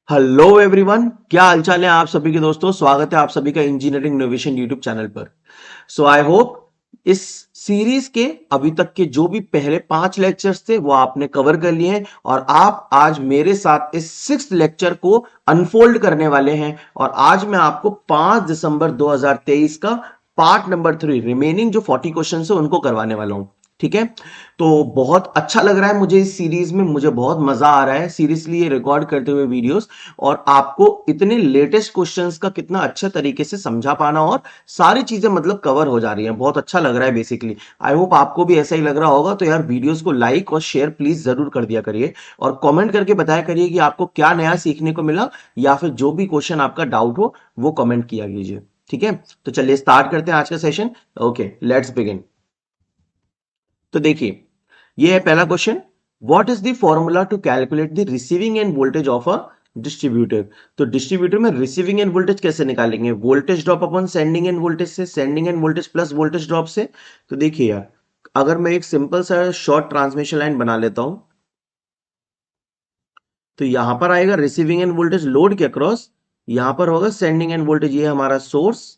Hello everyone, क्या हालचाल है आप सभी के दोस्तों। स्वागत है आप सभी का इंजीनियरिंग इनोवेशन यूट्यूब चैनल पर। सो आई होप इस सीरीज के अभी तक के जो भी पहले 5 लेक्चर्स थे वो आपने कवर कर लिए हैं और आप आज मेरे साथ इस 6th लेक्चर को अनफोल्ड करने वाले हैं। और आज मैं आपको 5 दिसंबर 2023 का पार्ट नंबर 3 रिमेनिंग जो 40 क्वेश्चन है उनको करवाने वाला हूं। ठीक है, तो बहुत अच्छा लग रहा है मुझे इस सीरीज में, मुझे बहुत मजा आ रहा है सीरियसली ये रिकॉर्ड करते हुए वीडियोस। और आपको इतने लेटेस्ट क्वेश्चंस का कितना अच्छा तरीके से समझा पाना और सारी चीजें मतलब कवर हो जा रही हैं, बहुत अच्छा लग रहा है बेसिकली। आई होप आपको भी ऐसा ही लग रहा होगा। तो यार वीडियोस को लाइक और शेयर प्लीज जरूर कर दिया करिए और कमेंट करके बताया करिए कि आपको क्या नया सीखने को मिला या फिर जो भी क्वेश्चन आपका डाउट हो वो कमेंट किया कीजिए। ठीक है, तो चलिए स्टार्ट करते हैं आज का सेशन। Okay, let's begin. तो देखिए, ये है पहला question. What is the formula to calculate the receiving end voltage of a distributor. तो डिस्ट्रीब्यूटर में रिसीविंग एंड वोल्टेज कैसे निकालेंगे? Voltage drop upon sending end voltage से, sending end voltage plus voltage drop से। तो देखिए यार, अगर मैं एक सिंपल सा शॉर्ट ट्रांसमिशन लाइन बना लेता हूं तो यहां पर आएगा रिसीविंग एंड वोल्टेज लोड के अक्रॉस, यहां पर होगा सेंडिंग एंड वोल्टेज, ये हमारा सोर्स,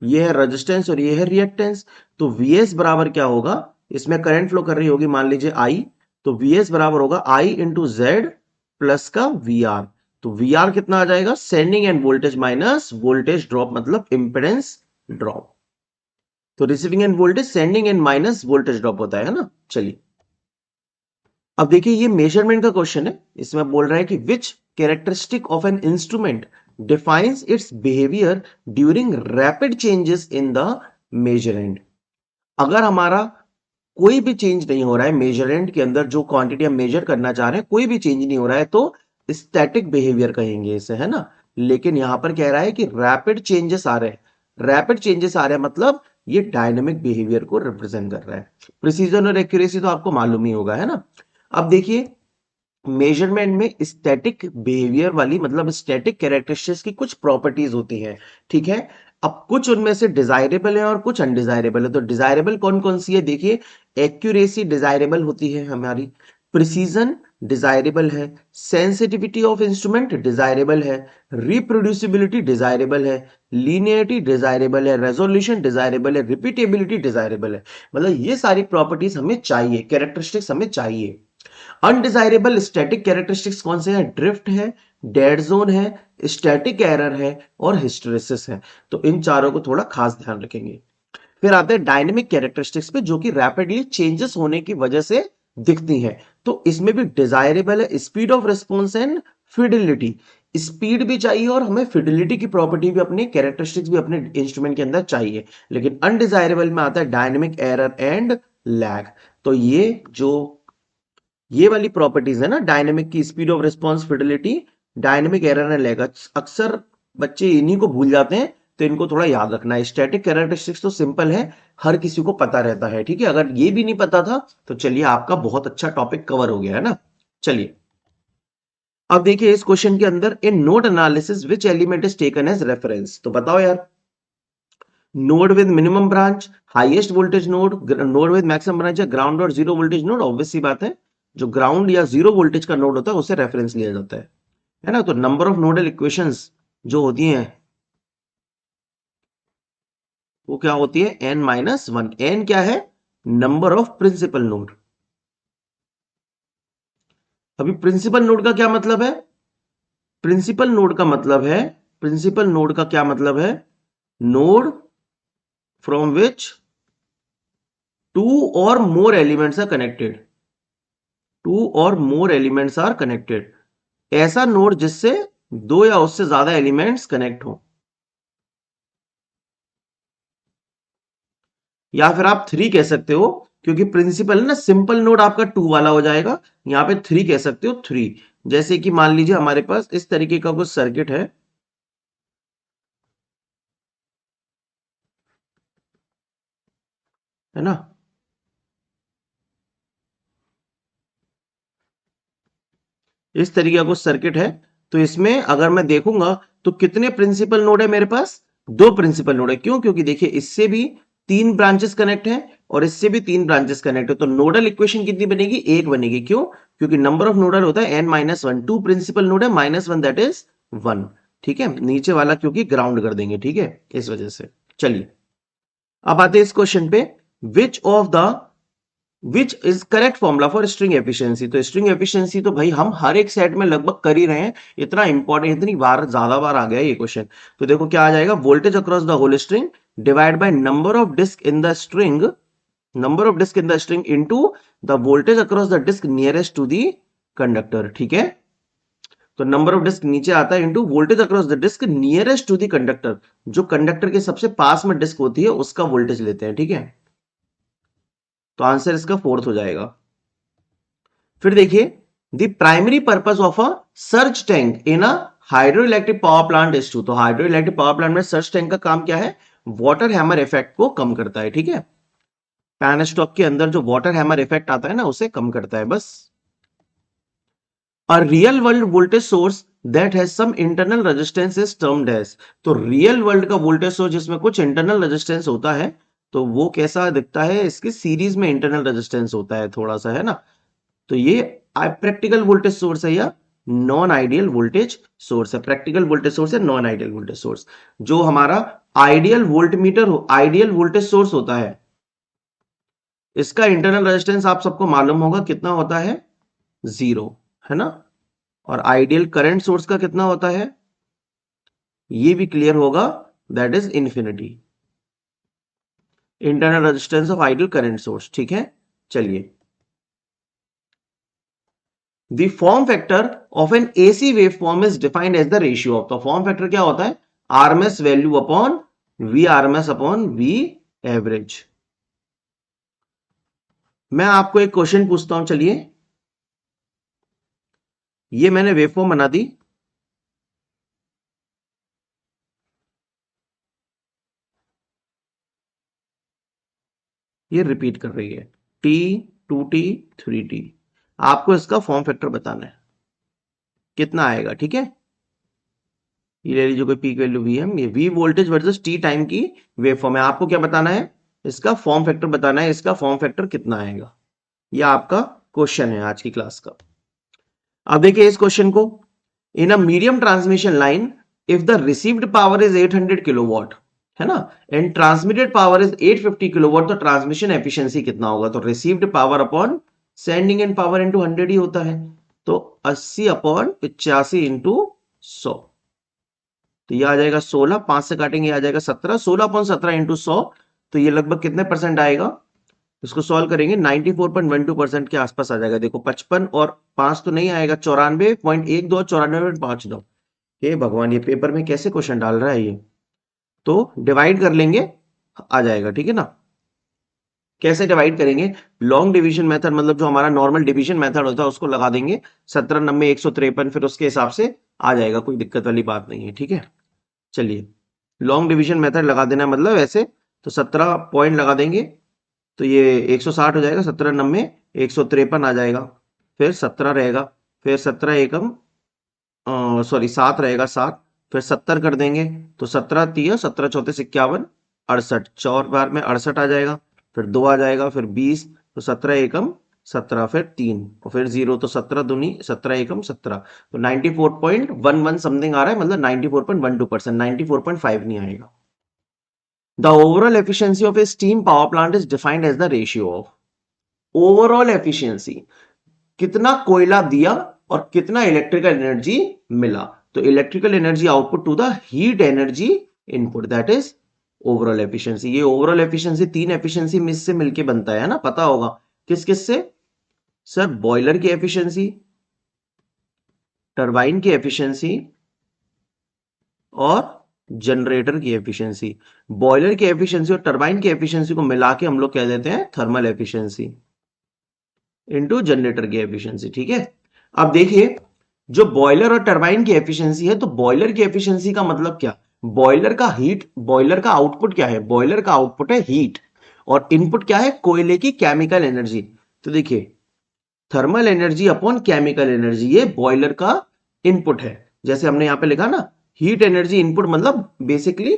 ये है रेजिस्टेंस और ये है रिएक्टेंस। तो Vs बराबर क्या होगा? इसमें करंट फ्लो कर रही होगी मान लीजिए I, तो Vs बराबर होगा I इंटू जेड प्लस का Vr। तो Vr कितना आ जाएगा? Sending end voltage minus voltage drop मतलब इंपेडेंस ड्रॉप। तो receiving end voltage sending end minus voltage drop होता है ना। चलिए, अब देखिए ये मेजरमेंट का क्वेश्चन है। इसमें बोल रहा है कि which characteristic of an instrument defines its behaviour during rapid changes in the measurand. अगर हमारा कोई भी चेंज नहीं हो रहा है मेजरेंट के अंदर, जो क्वांटिटी हम मेजर करना चाह रहे हैं कोई भी चेंज नहीं हो रहा है, तो स्टैटिक बिहेवियर कहेंगे इसे, है ना। लेकिन यहां पर कह रहा है कि रैपिड चेंजेस आ रहे हैं, रैपिड चेंजेस आ रहे हैं मतलब ये डायनेमिक बिहेवियर को रिप्रेजेंट कर रहा है। प्रिसीजन और एक्यूरेसी तो आपको मालूम ही होगा, है ना। अब देखिए, मेजरमेंट में स्टैटिक बिहेवियर वाली मतलब स्टैटिक कैरेक्टरिस्टिक्स की कुछ प्रॉपर्टीज होती हैं। ठीक है, अब कुछ उनमें से डिजायरेबल है और कुछ अनडिजायरेबल है। तो डिजायरेबल कौन कौन सी है? देखिए, एक्यूरेसी डिजायरेबल होती है हमारी, प्रिसीजन डिजायरेबल है, सेंसिटिविटी ऑफ इंस्ट्रूमेंट डिजायरेबल है, रिप्रोड्यूसिबिलिटी डिजायरेबल है, लीनियरिटी डिजायरेबल है, रेजोल्यूशन डिजायरेबल है, रिपीटेबिलिटी डिजायरेबल है। मतलब ये सारी प्रॉपर्टीज हमें चाहिए, कैरेक्टरिस्टिक्स हमें चाहिए। अनडिजायरेबल स्टैटिक कैरेक्टरिस्टिक्स कौन से हैं? ड्रिफ्ट है, डेड जोन है, स्टैटिक एरर है और हिस्टेरेसिस है। तो इन चारों को थोड़ा खास ध्यान रखेंगे। फिर आते हैं डायनेमिक कैरेक्टरिस्टिक्स पे, जो कि रैपिडली चेंजेस होने की वजह से दिखती हैं। तो इसमें भी डिजायरेबल है speed of response and fidelity. Speed भी चाहिए और हमें फिडिलिटी की प्रॉपर्टी भी, अपने कैरेक्टरिस्टिक्स भी अपने इंस्ट्रूमेंट के अंदर चाहिए। लेकिन अनडिजायरेबल में आता है डायनेमिक एरर एंड लैग। तो ये वाली प्रॉपर्टीज है ना डायनेमिक की, speed of response, fidelity, dynamic error and lag. अक्सर बच्चे इन्हीं को भूल जाते हैं, तो इनको थोड़ा याद रखना है। स्टैटिक कैरेक्टरिस्टिक्स तो सिंपल है, हर किसी को पता रहता है। ठीक है, अगर ये भी नहीं पता था तो चलिए आपका बहुत अच्छा टॉपिक कवर हो गया है ना। चलिए, अब देखिए इस क्वेश्चन के अंदर, in node analysis which element is taken as reference. तो बताओ यार, node with minimum branch, highest voltage node, node with maximum branch या ग्राउंड और जीरो वोल्टेज नोड। ऑब्वियस सी बात है, जो ग्राउंड या जीरो वोल्टेज का नोड होता है उसे रेफरेंस लिया जाता है ना। तो नंबर ऑफ नोडल इक्वेशंस जो होती हैं वो क्या होती है? n-1। n क्या है? Number of principal node. अभी प्रिंसिपल नोड का क्या मतलब है? प्रिंसिपल नोड का मतलब है, प्रिंसिपल नोड का क्या मतलब है? Node from which two or more elements are connected, two or more elements are connected. ऐसा नोड जिससे दो या उससे ज्यादा एलिमेंट्स कनेक्ट हो। या फिर आप थ्री कह सकते हो, क्योंकि प्रिंसिपल है ना, सिंपल नोड आपका टू वाला हो जाएगा। यहां पे थ्री कह सकते हो, थ्री। जैसे कि मान लीजिए हमारे पास इस तरीके का कुछ सर्किट है ना। इस तरीके का कुछ सर्किट है, तो इसमें अगर मैं देखूंगा तो कितने प्रिंसिपल नोड है मेरे पास? दो प्रिंसिपल नोड है। क्यों? क्योंकि देखिए इससे भी तीन ब्रांचेस कनेक्ट हैं और इससे भी तीन ब्रांचेस कनेक्ट है। तो नोडल इक्वेशन कितनी बनेगी? एक बनेगी। क्यों? क्योंकि नंबर ऑफ नोड होता है n-1, 2 प्रिंसिपल नोड है, -1 दैट इज 1। ठीक है, नीचे वाला क्योंकि ग्राउंड कर देंगे, ठीक है, इस वजह से। चलिए अब आते हैं इस क्वेश्चन पे, which is correct formula for string efficiency. तो स्ट्रिंग एफिशिएंसी तो भाई हम हर एक सेट में लगभग कर ही रहे हैं, इतना इंपॉर्टेंट, इतनी बार ज्यादा बार आ गया ये क्वेश्चन। तो देखो क्या आ जाएगा, voltage across the whole string divide by number of disc in the string, number of disc in the string into the voltage across the disc nearest to the conductor. ठीक है, तो नंबर ऑफ डिस्क नीचे आता है into voltage across the disc nearest to the conductor, जो conductor के सबसे पास में डिस्क होती है उसका वोल्टेज लेते हैं। ठीक है, तो आंसर इसका फोर्थ हो जाएगा। फिर देखिए, the primary purpose of a surge tank in a hydro electric power plant is to. तो हाइड्रो इलेक्ट्रिक पावर प्लांट में सर्ज टैंक का काम क्या है, वाटर हैमर इफेक्ट को कम करता है। ठीक है, पैनस्टॉक के अंदर जो वाटर हैमर इफेक्ट आता है ना, उसे कम करता है बस। A real world voltage source that has some internal resistance is termed as। तो रियल वर्ल्ड का वोल्टेज सोर्स जिसमें कुछ इंटरनल रेजिस्टेंस होता है, तो वो कैसा दिखता है, इसकी सीरीज में इंटरनल रेजिस्टेंस होता है थोड़ा सा, है ना। तो ये प्रैक्टिकल वोल्टेज सोर्स है या नॉन आइडियल वोल्टेज सोर्स है। प्रैक्टिकल वोल्टेज सोर्स है, नॉन आइडियल वोल्टेज सोर्स। जो हमारा आइडियल वोल्टमीटर हो, आइडियल वोल्टेज सोर्स होता है, इसका इंटरनल रेजिस्टेंस आप सबको मालूम होगा कितना होता है, 0, है ना। और आइडियल करंट सोर्स का कितना होता है, ये भी क्लियर होगा, that is infinity, internal resistance of ideal current source. ठीक है, चलिए, the form factor of an AC wave form is defined as the ratio of. The form factor क्या होता है, RMS value upon V RMS upon V average. मैं आपको एक question पूछता हूं, चलिए, ये मैंने वेवफॉर्म बना दी, ये रिपीट कर रही है, टी 2t 3t। आपको इसका फॉर्म फैक्टर बताना है कितना आएगा। ठीक है, ये ले लीजिए कोई पीक वैल्यू वी एम, ये V voltage versus T time की वेवफॉर्म है। आपको क्या बताना है, इसका फॉर्म फैक्टर बताना है, इसका फॉर्म फैक्टर कितना आएगा, यह आपका क्वेश्चन है आज की क्लास का। अब देखिए इस क्वेश्चन को, in a medium transmission line if the received power is 800 kilowatt, है ना, and transmitted power is 850 kilowatt, तो ट्रांसमिशन एफिशिएंसी कितना होगा। तो received power upon sending end power into 100 ही होता है, तो 80 अपॉन 85 इंटू 100, तो ये आ जाएगा 16, 5 से काटेंगे आ जाएगा 17, 16 अपॉन 17 इंटू 100, तो ये लगभग कितने परसेंट आएगा, इसको सॉल्व करेंगे 94.12% के आसपास आ जाएगा। देखो 55 और 5 तो नहीं आएगा, 94.12, 94.52। हे भगवान, ये पेपर में कैसे क्वेश्चन डाल रहा है ये। तो डिवाइड कर लेंगे, आ जाएगा। ठीक है ना, कैसे डिवाइड करेंगे, लॉन्ग डिवीजन मेथड, मतलब जो हमारा नॉर्मल डिवीजन मेथड होता है उसको लगा देंगे, 17 90 153, फिर उसके हिसाब से आ जाएगा, कोई दिक्कत वाली बात नहीं है। ठीक है, चलिए, लॉन्ग डिवीजन मेथड लगा देना, मतलब ऐसे, तो 17 पॉइंट लगा देंगे, तो ये 160 हो जाएगा, 17 90 153 आ जाएगा, फिर 17 रहेगा, फिर 17 एकम सॉरी 7 रहेगा, 7, फिर 70 कर देंगे, तो 17 3 17 चौथे 51, 68, 4 बार में 68 आ जाएगा, फिर 2 आ जाएगा, फिर 20, तो 17 एकम 17, फिर 3 और फिर 0, तो 17 दूनी 17 एकम 17, तो 94.11 समथिंग आ रहा है, मतलब 94.12%, 94.5 नहीं आएगा। The overall efficiency of a steam power plant is defined as the ratio of overall efficiency, कितना कोयला दिया और कितना इलेक्ट्रिकल एनर्जी मिला, तो electrical energy output to the heat energy input, that is overall efficiency. ये ओवरऑल एफिशिएंसी 3 एफिशिएंसी में से मिलके बनता है ना, पता होगा किस किस से, सर बॉयलर की एफिशिएंसी, टरबाइन की एफिशिएंसी और जनरेटर की एफिशिएंसी। बॉयलर की एफिशिएंसी और टरबाइन की एफिशिएंसी को मिला के हम लोग कह देते हैं थर्मल एफिशिएंसी इनटू जनरेटर की एफिशिएंसी। ठीक है, अब देखिए, जो बॉयलर और टरबाइन की एफिशिएंसी है, तो बॉयलर की एफिशिएंसी का मतलब क्या, बॉयलर का हीट, बॉयलर का आउटपुट क्या है, बॉयलर का आउटपुट है हीट, और इनपुट क्या है, कोयले की केमिकल एनर्जी। तो देखिए, thermal energy upon chemical energy, ये बॉयलर का इनपुट है। जैसे हमने यहां पे लिखा ना, हीट एनर्जी इनपुट, मतलब बेसिकली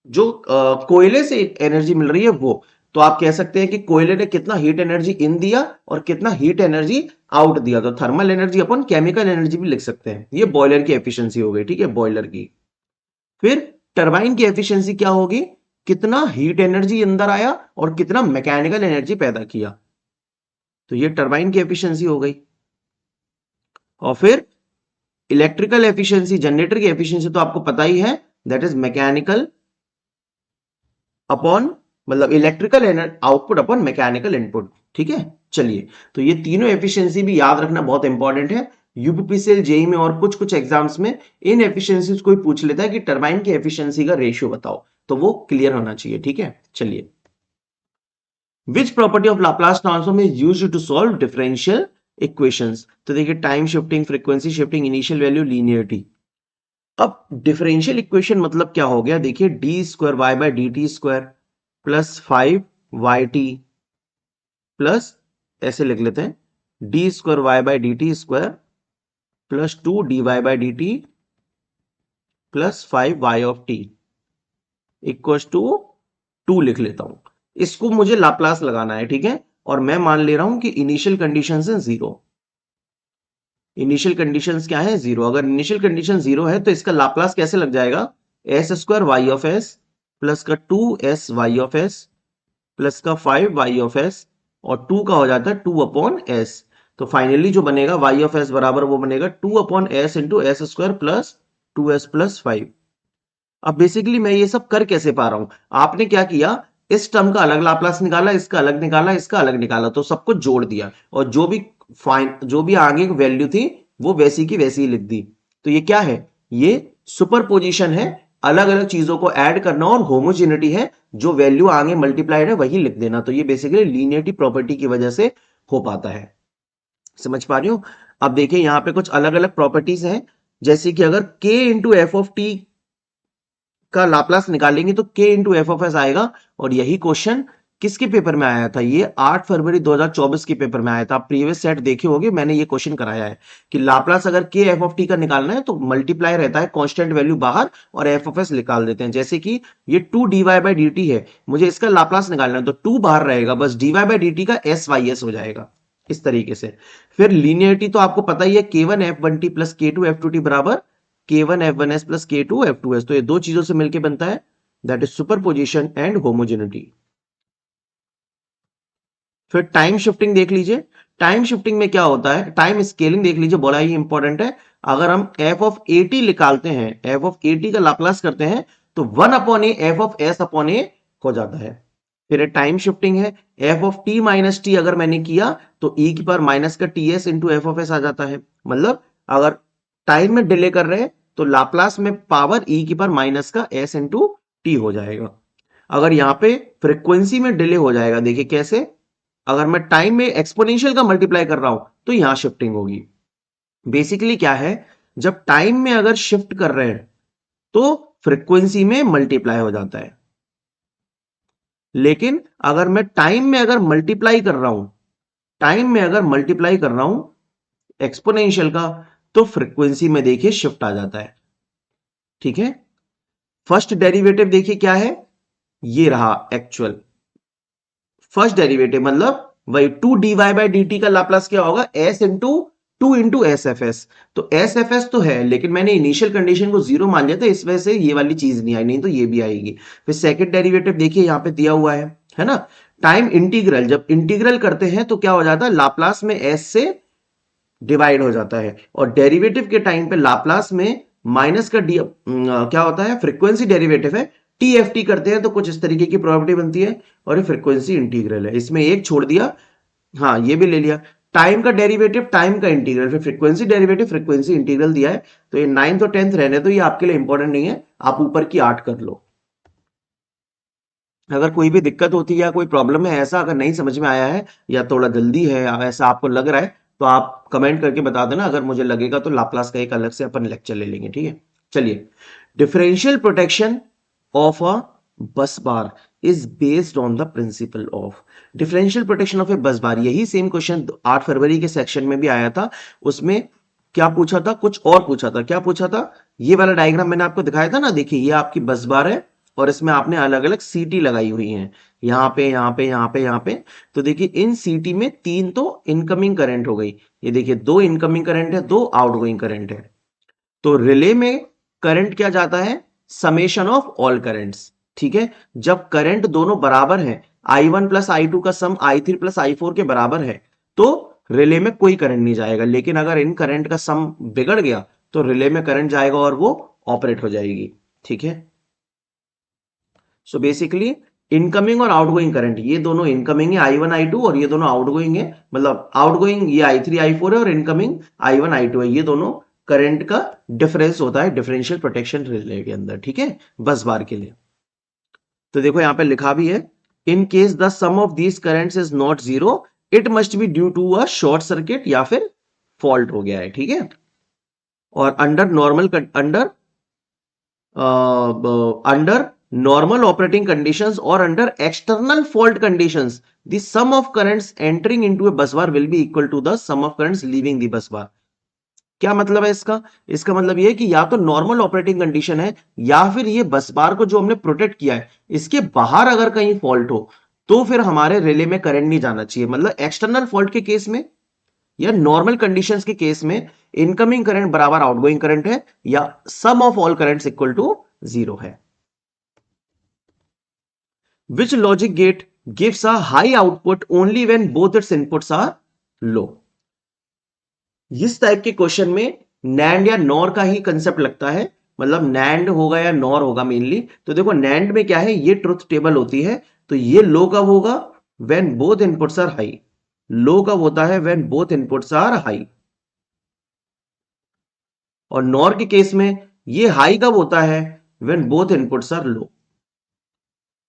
जो कोयले से एनर्जी मिल रही है वो, तो आप कह सकते हैं कि कोयले ने कितना हीट एनर्जी इन दिया और कितना हीट एनर्जी आउट दिया, तो थर्मल एनर्जी अपन केमिकल एनर्जी भी लिख सकते हैं। ये बॉयलर की एफिशिएंसी हो गई, ठीक है, बॉयलर की। फिर टरबाइन की एफिशिएंसी क्या होगी, कितना हीट एनर्जी अंदर आया और कितना मैकेनिकल एनर्जी पैदा किया, तो ये टरबाइन की एफिशिएंसी हो गई। और फिर इलेक्ट्रिकल एफिशिएंसी, जनरेटर की एफिशिएंसी तो आपको पता ही है, दैट इज मैकेनिकल अपॉन, मतलब electrical output upon mechanical input, ठीक है। चलिए, तो ये तीनों एफिशिएंसी भी याद रखना बहुत इंपॉर्टेंट है। यूपीपीसीएल, जेई में और कुछ कुछ एग्जाम्स में इन एफिशिएंसीज को पूछ लेता है कि टरबाइन की एफिशिएंसी का रेशियो बताओ, तो वो क्लियर होना चाहिए, ठीक है। चलिए, which property of Laplace transform is used to solve differential equations, तो देखिए time shifting, frequency shifting, initial value, linearity. अब डिफरेंशियल इक्वेशन मतलब क्या हो गया, देखिए D square Y by D T square plus 5 YT plus, ऐसे लिख लेते हैं, D square Y by D T square plus 2 DY by D T plus 5Y of T equal to 2 लिख लेता हूं। इसको मुझे लाप्लास लगाना है, ठीक है, और मैं मान ले रहा हूं कि इनिशियल कंडीशन है 0। इनिशियल कंडीशंस क्या है, 0। अगर इनिशियल कंडीशन 0 है तो इसका लाप्लास कैसे लग जाएगा, S square Y of S plus का 2S Y of S plus का 5Y ऑफ एस, और 2 का हो जाता है 2/s। तो फाइनली जो बनेगा y ऑफ s बराबर वो बनेगा 2/s into S square plus 2S plus 5। अब बेसिकली मैं ये सब कर कैसे पा रहा हूं, आपने क्या किया, इस टर्म का अलग लाप्लास निकाला, इसका अलग निकाला, इसका अलग निकाला, तो सबको जोड़ दिया, और जो भी आगे की वैल्यू थी वो वैसी की वैसी ही लिख दी। तो ये क्या है, ये सुपरपोजिशन है, अलग अलग चीजों को ऐड करना, और होमोजेनिटी है, जो वैल्यू आगे मल्टीप्लाइड है वही लिख देना। तो ये बेसिकली लीनियरिटी प्रॉपर्टी की वजह से हो पाता है। समझ पा रही हो। अब देखिए यहां पे कुछ अलग अलग प्रॉपर्टीज हैं, जैसे कि अगर k into F of T का लाप्लास निकालेंगे तो k into F of S आएगा, और यही क्वेश्चन किसके पेपर में आया था, ये 8 फरवरी 2024 के पेपर में आया था। आप प्रीवियस सेट देखे होंगे, मैंने ये क्वेश्चन कराया है कि लाप्लास अगर k एफ ऑफ टी का निकालना है तो मल्टीप्लाई रहता है, कांस्टेंट वैल्यू बाहर और एफ ऑफ एस निकाल देते हैं। जैसे कि ये 2 dy बाई डी टी है, मुझे इसका लाप्लास निकालना है तो 2 बाहर रहेगा, बस dy बाई डी टी का SYS हो जाएगा, इस तरीके से। फिर लीनियरिटी तो आपको पता ही है, k1 f1t plus k2 f2t बराबर k1 f1s plus k2 f2s, तो ये दो चीजों से मिलकर बनता है, that is superposition and homogeneity. फिर टाइम शिफ्टिंग देख लीजिए, टाइम शिफ्टिंग में क्या होता है, टाइम स्केलिंग देख लीजिए, बड़ा ही इंपॉर्टेंट है। अगर हम f ऑफ at निकालते हैं, f ऑफ at का लाप्लास करते हैं तो 1/a f of s upon a हो जाता है। फिर टाइम शिफ्टिंग है, f of t minus T अगर मैंने किया तो e की पावर माइनस का ts into F of S आ जाता है। मतलब अगर टाइम में डिले कर रहे हैं तो लाप्लास में पावर e की पावर माइनस का s इंटू टी हो जाएगा। अगर यहां पे फ्रीक्वेंसी में डिले हो जाएगा, देखिए कैसे, अगर मैं टाइम में एक्सपोनेंशियल का मल्टीप्लाई कर रहा हूं तो यहां शिफ्टिंग होगी। बेसिकली क्या है, जब टाइम में अगर शिफ्ट कर रहे हैं तो फ्रीक्वेंसी में मल्टीप्लाई हो जाता है, लेकिन अगर मैं टाइम में अगर मल्टीप्लाई कर रहा हूं, टाइम में अगर मल्टीप्लाई कर रहा हूं एक्सपोनेंशियल का, तो फ्रीक्वेंसी में देखिए शिफ्ट आ जाता है, ठीक है। फर्स्ट डेरिवेटिव देखिए क्या है, ये रहा एक्चुअल फर्स्ट डेरिवेटिव, मतलब वही 2 dy बाई डी टी का लाप्लास क्या होगा, s into 2 into S F S. तो एस एफ एस तो है, लेकिन मैंने इनिशियल कंडीशन को 0 मान लिया था, इस वजह से ये वाली चीज नहीं आई, नहीं तो ये भी आएगी। फिर सेकंड डेरिवेटिव देखिए यहां पे दिया हुआ है ना। टाइम इंटीग्रल, जब इंटीग्रल करते हैं तो क्या हो जाता है, लाप्लास में s से डिवाइड हो जाता है, और डेरिवेटिव के टाइम पे लाप्लास में माइनस का क्या होता है, फ्रीक्वेंसी डेरिवेटिव है, टी करते हैं तो कुछ इस तरीके की प्रॉपर्टी बनती है, और ये फ्रीक्वेंसी इंटीग्रल है, इसमें एक छोड़ दिया, हाँ ये भी ले लिया। टाइम का डेरिवेटिव, टाइम का इंटीग्रल, फिर फ्रीक्वेंसी डेरिवेटिव, फ्रीक्वेंसी इंटीग्रल दिया है। तो ये 9th और 10th रहने, तो ये आपके लिए इंपॉर्टेंट नहीं है, आप ऊपर की 8 कर लो। अगर कोई भी दिक्कत होती है या कोई प्रॉब्लम है ऐसा, अगर नहीं समझ में आया है या थोड़ा जल्दी है या ऐसा आपको लग रहा है, तो आप कमेंट करके बता देना, अगर मुझे लगेगा तो लाप्लास का एक अलग से अपन लेक्चर ले लेंगे, ठीक है। चलिए, differential protection of a bus bar is based on the principle of, differential protection of a bus bar, यही सेम क्वेश्चन 8 फरवरी के सेक्शन में भी आया था। उसमें क्या पूछा था, कुछ और पूछा था, क्या पूछा था, ये वाला डायग्राम मैंने आपको दिखाया था ना, देखिए ये आपकी बस बार है और इसमें आपने अलग अलग सीटी लगाई हुई हैं, यहाँ पे यहाँ पे यहाँ पे यहाँ पे। तो देखिए इन सीटी में 3 तो इनकमिंग करंट हो गई, ये देखिए 2 इनकमिंग करंट है, 2 आउटगोइंग करंट है। तो रिले में करंट क्या जाता है, समेशन ऑफ ऑल करंट्स, ठीक है। जब करंट दोनों बराबर हैं, I1 प्लस I2 का सम I3 प्लस I4 के बराबर है, तो रिले में कोई करंट नहीं जाएगा। लेकिन अगर इन करंट का सम बिगड़ गया तो रिले में करंट जाएगा और वो ऑपरेट हो जाएगी, ठीक है। सो बेसिकली इनकमिंग और आउटगोइंग करंट, ये दोनों इनकमिंग है I1 I2 और ये दोनों आउटगोइंग है, मतलब आउटगोइंग ये I3 I4 है और इनकमिंग I1 I2 है। ये दोनों करंट का डिफरेंस होता है डिफरेंशियल प्रोटेक्शन रिले के अंदर, ठीक है, बस बार के लिए। तो देखो यहां पे लिखा भी है, in case the sum of these currents is not zero, it must be due to a short circuit या फिर फॉल्ट हो गया है, ठीक है। और under normal operating conditions or under external fault conditions, the sum of currents entering into a bus bar will be equal to the sum of currents leaving the bus bar। क्या मतलब है इसका, इसका मतलब ये है कि या तो नॉर्मल ऑपरेटिंग कंडीशन है या फिर ये बस बार को जो हमने प्रोटेक्ट किया है इसके बाहर अगर कहीं फॉल्ट हो तो फिर हमारे रिले में करंट नहीं जाना चाहिए। मतलब एक्सटर्नल फॉल्ट के केस में या नॉर्मल कंडीशंस के केस में इनकमिंग करंट बराबर आउटगोइंग करंट है या sum of all currents equal to 0 है। Which logic gate gives a high output only when both its inputs are low? इस टाइप के क्वेश्चन में नैंड या नॉर का ही कंसेप्ट लगता है, मतलब नैंड होगा या नॉर होगा मेनली। तो देखो नैंड में क्या है, ये ट्रुथ टेबल होती है, तो ये लो कब होगा, when both inputs are high. Low कब होता है, when both inputs are high. और नॉर के केस में ये हाई कब होता है, when both inputs are low.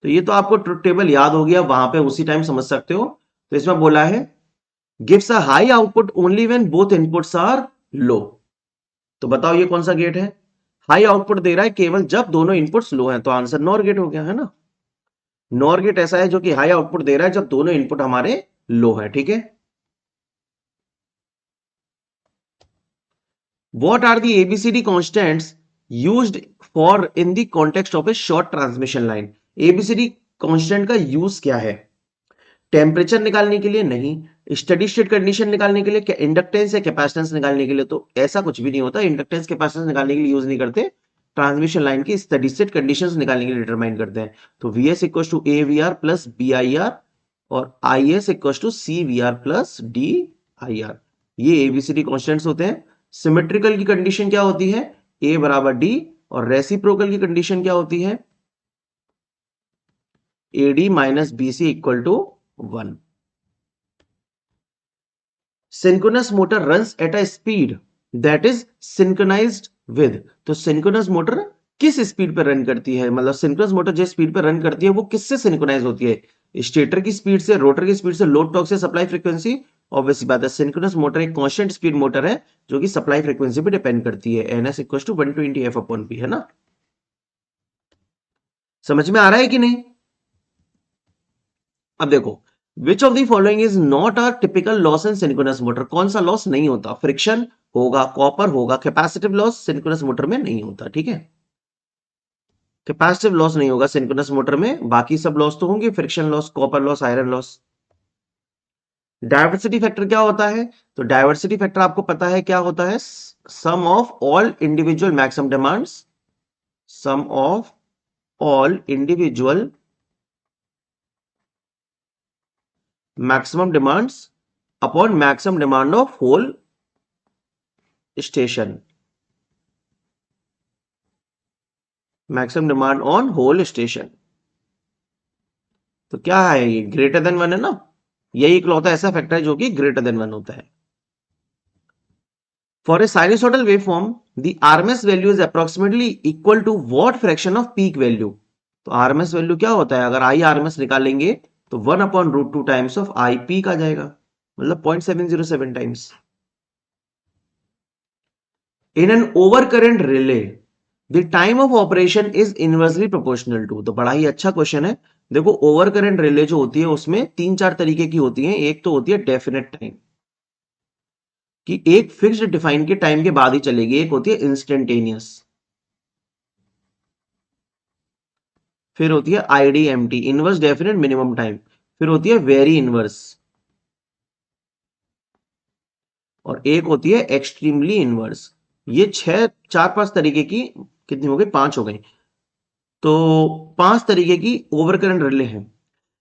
तो ये तो आपको ट्रुथ टेबल याद हो गया, वहां पे उसी टाइम समझ सकते हो। तो इसमें बोला है gives a high output only when both inputs are low. तो बताओ ये कौन सा गेट है, हाई आउटपुट दे रहा है केवल जब दोनों इनपुट्स लो हैं, तो आंसर नॉर गेट हो गया है ना। नॉर गेट ऐसा है जो कि हाई आउटपुट दे रहा है जब दोनों इनपुट हमारे लो है, ठीक है। What are the ABCD constants used for in the context of a short transmission line? ABCD constant का यूज क्या है, टेम्परेचर निकालने के लिए नहीं, स्टडी स्टेट कंडीशन निकालने के लिए, इंडक्टेंस या कैपेसिटेंस निकालने के लिए, तो ऐसा कुछ भी नहीं होता। इंडक्टेंस कैपेसिटेंस निकालने के लिए यूज नहीं करते, ट्रांसमिशन लाइन की स्टडी स्टेट कंडीशंस निकालने के लिए डिटरमाइन करते हैं। तो VS equal to AVR plus BIR और IS equal to CVR plus DIR, ये ABCD कॉन्स्टेंट्स होते हैं। सिमेट्रिकल की कंडीशन क्या होती है, A बराबर D, और रेसिप्रोकल की कंडीशन क्या होती है, AD minus BC equal to 1। Synchronous motor runs at a speed that is synchronized with, तो सिंक्रोनस मोटर किस स्पीड पर रन करती है, मतलब सिंक्रोनस मोटर जिस स्पीड पर रन करती है वो किससे सिंक्रोनाइज होती है, स्टेटर की स्पीड से, रोटर की स्पीड से, लोड टॉर्क से, सप्लाई फ्रीक्वेंसी। ऑब्वियसली बात है, सिंक्रोनस मोटर एक कांस्टेंट स्पीड मोटर है जो कि सप्लाई फ्रीक्वेंसी पे डिपेंड करती है, NS इक्वल टू 120 F/P, है ना। समझ में आ रहा है कि नहीं। अब देखो, विच of the following is not a typical loss in synchronous motor, कौन सा लॉस नहीं होता, फ्रिक्शन होगा, कॉपर होगा, कैपेसिटिव लॉस सिंक्रोनस मोटर में नहीं होता, ठीक है। कैपेसिटिव लॉस नहीं होगा सिंक्रोनस मोटर में, बाकी सब लॉस तो होंगे, friction loss, copper loss, iron loss. Diversity factor क्या होता है, तो डायवर्सिटी फैक्टर आपको पता है क्या होता है, sum of all individual maximum demands, sum of all individual maximum demands upon maximum demand of whole station, maximum demand on whole station. तो क्या है ये, ग्रेटर देन 1 है ना, यही इकलौता ऐसा फैक्टर है जो कि ग्रेटर देन 1 होता है। For a sinusoidal waveform the RMS value is approximately equal to what fraction of peak value, तो RMS वैल्यू क्या होता है, अगर IRMS निकालेंगे तो 1/√2 टाइम्स ऑफ आई पीक आ जाएगा, मतलब 0.707 times. In an over current relay the time of operation is inversely proportional to, तो बड़ा ही अच्छा क्वेश्चन है। देखो ओवर करंट रिले जो होती है उसमें 3-4 तरीके की होती है, एक तो होती है डेफिनेट टाइम, कि एक फिक्स्ड डिफाइन के टाइम के बाद ही चलेगी, एक होती है इंस्टेंटेनियस। फिर होती है IDMT, inverse definite minimum time, फिर होती है वेरी इनवर्स, और एक होती है एक्सट्रीमली इनवर्स। ये छह, चार पांच तरीके की, कितनी हो गई, पांच हो गई। तो पांच तरीके की ओवर करंट रिले हैं।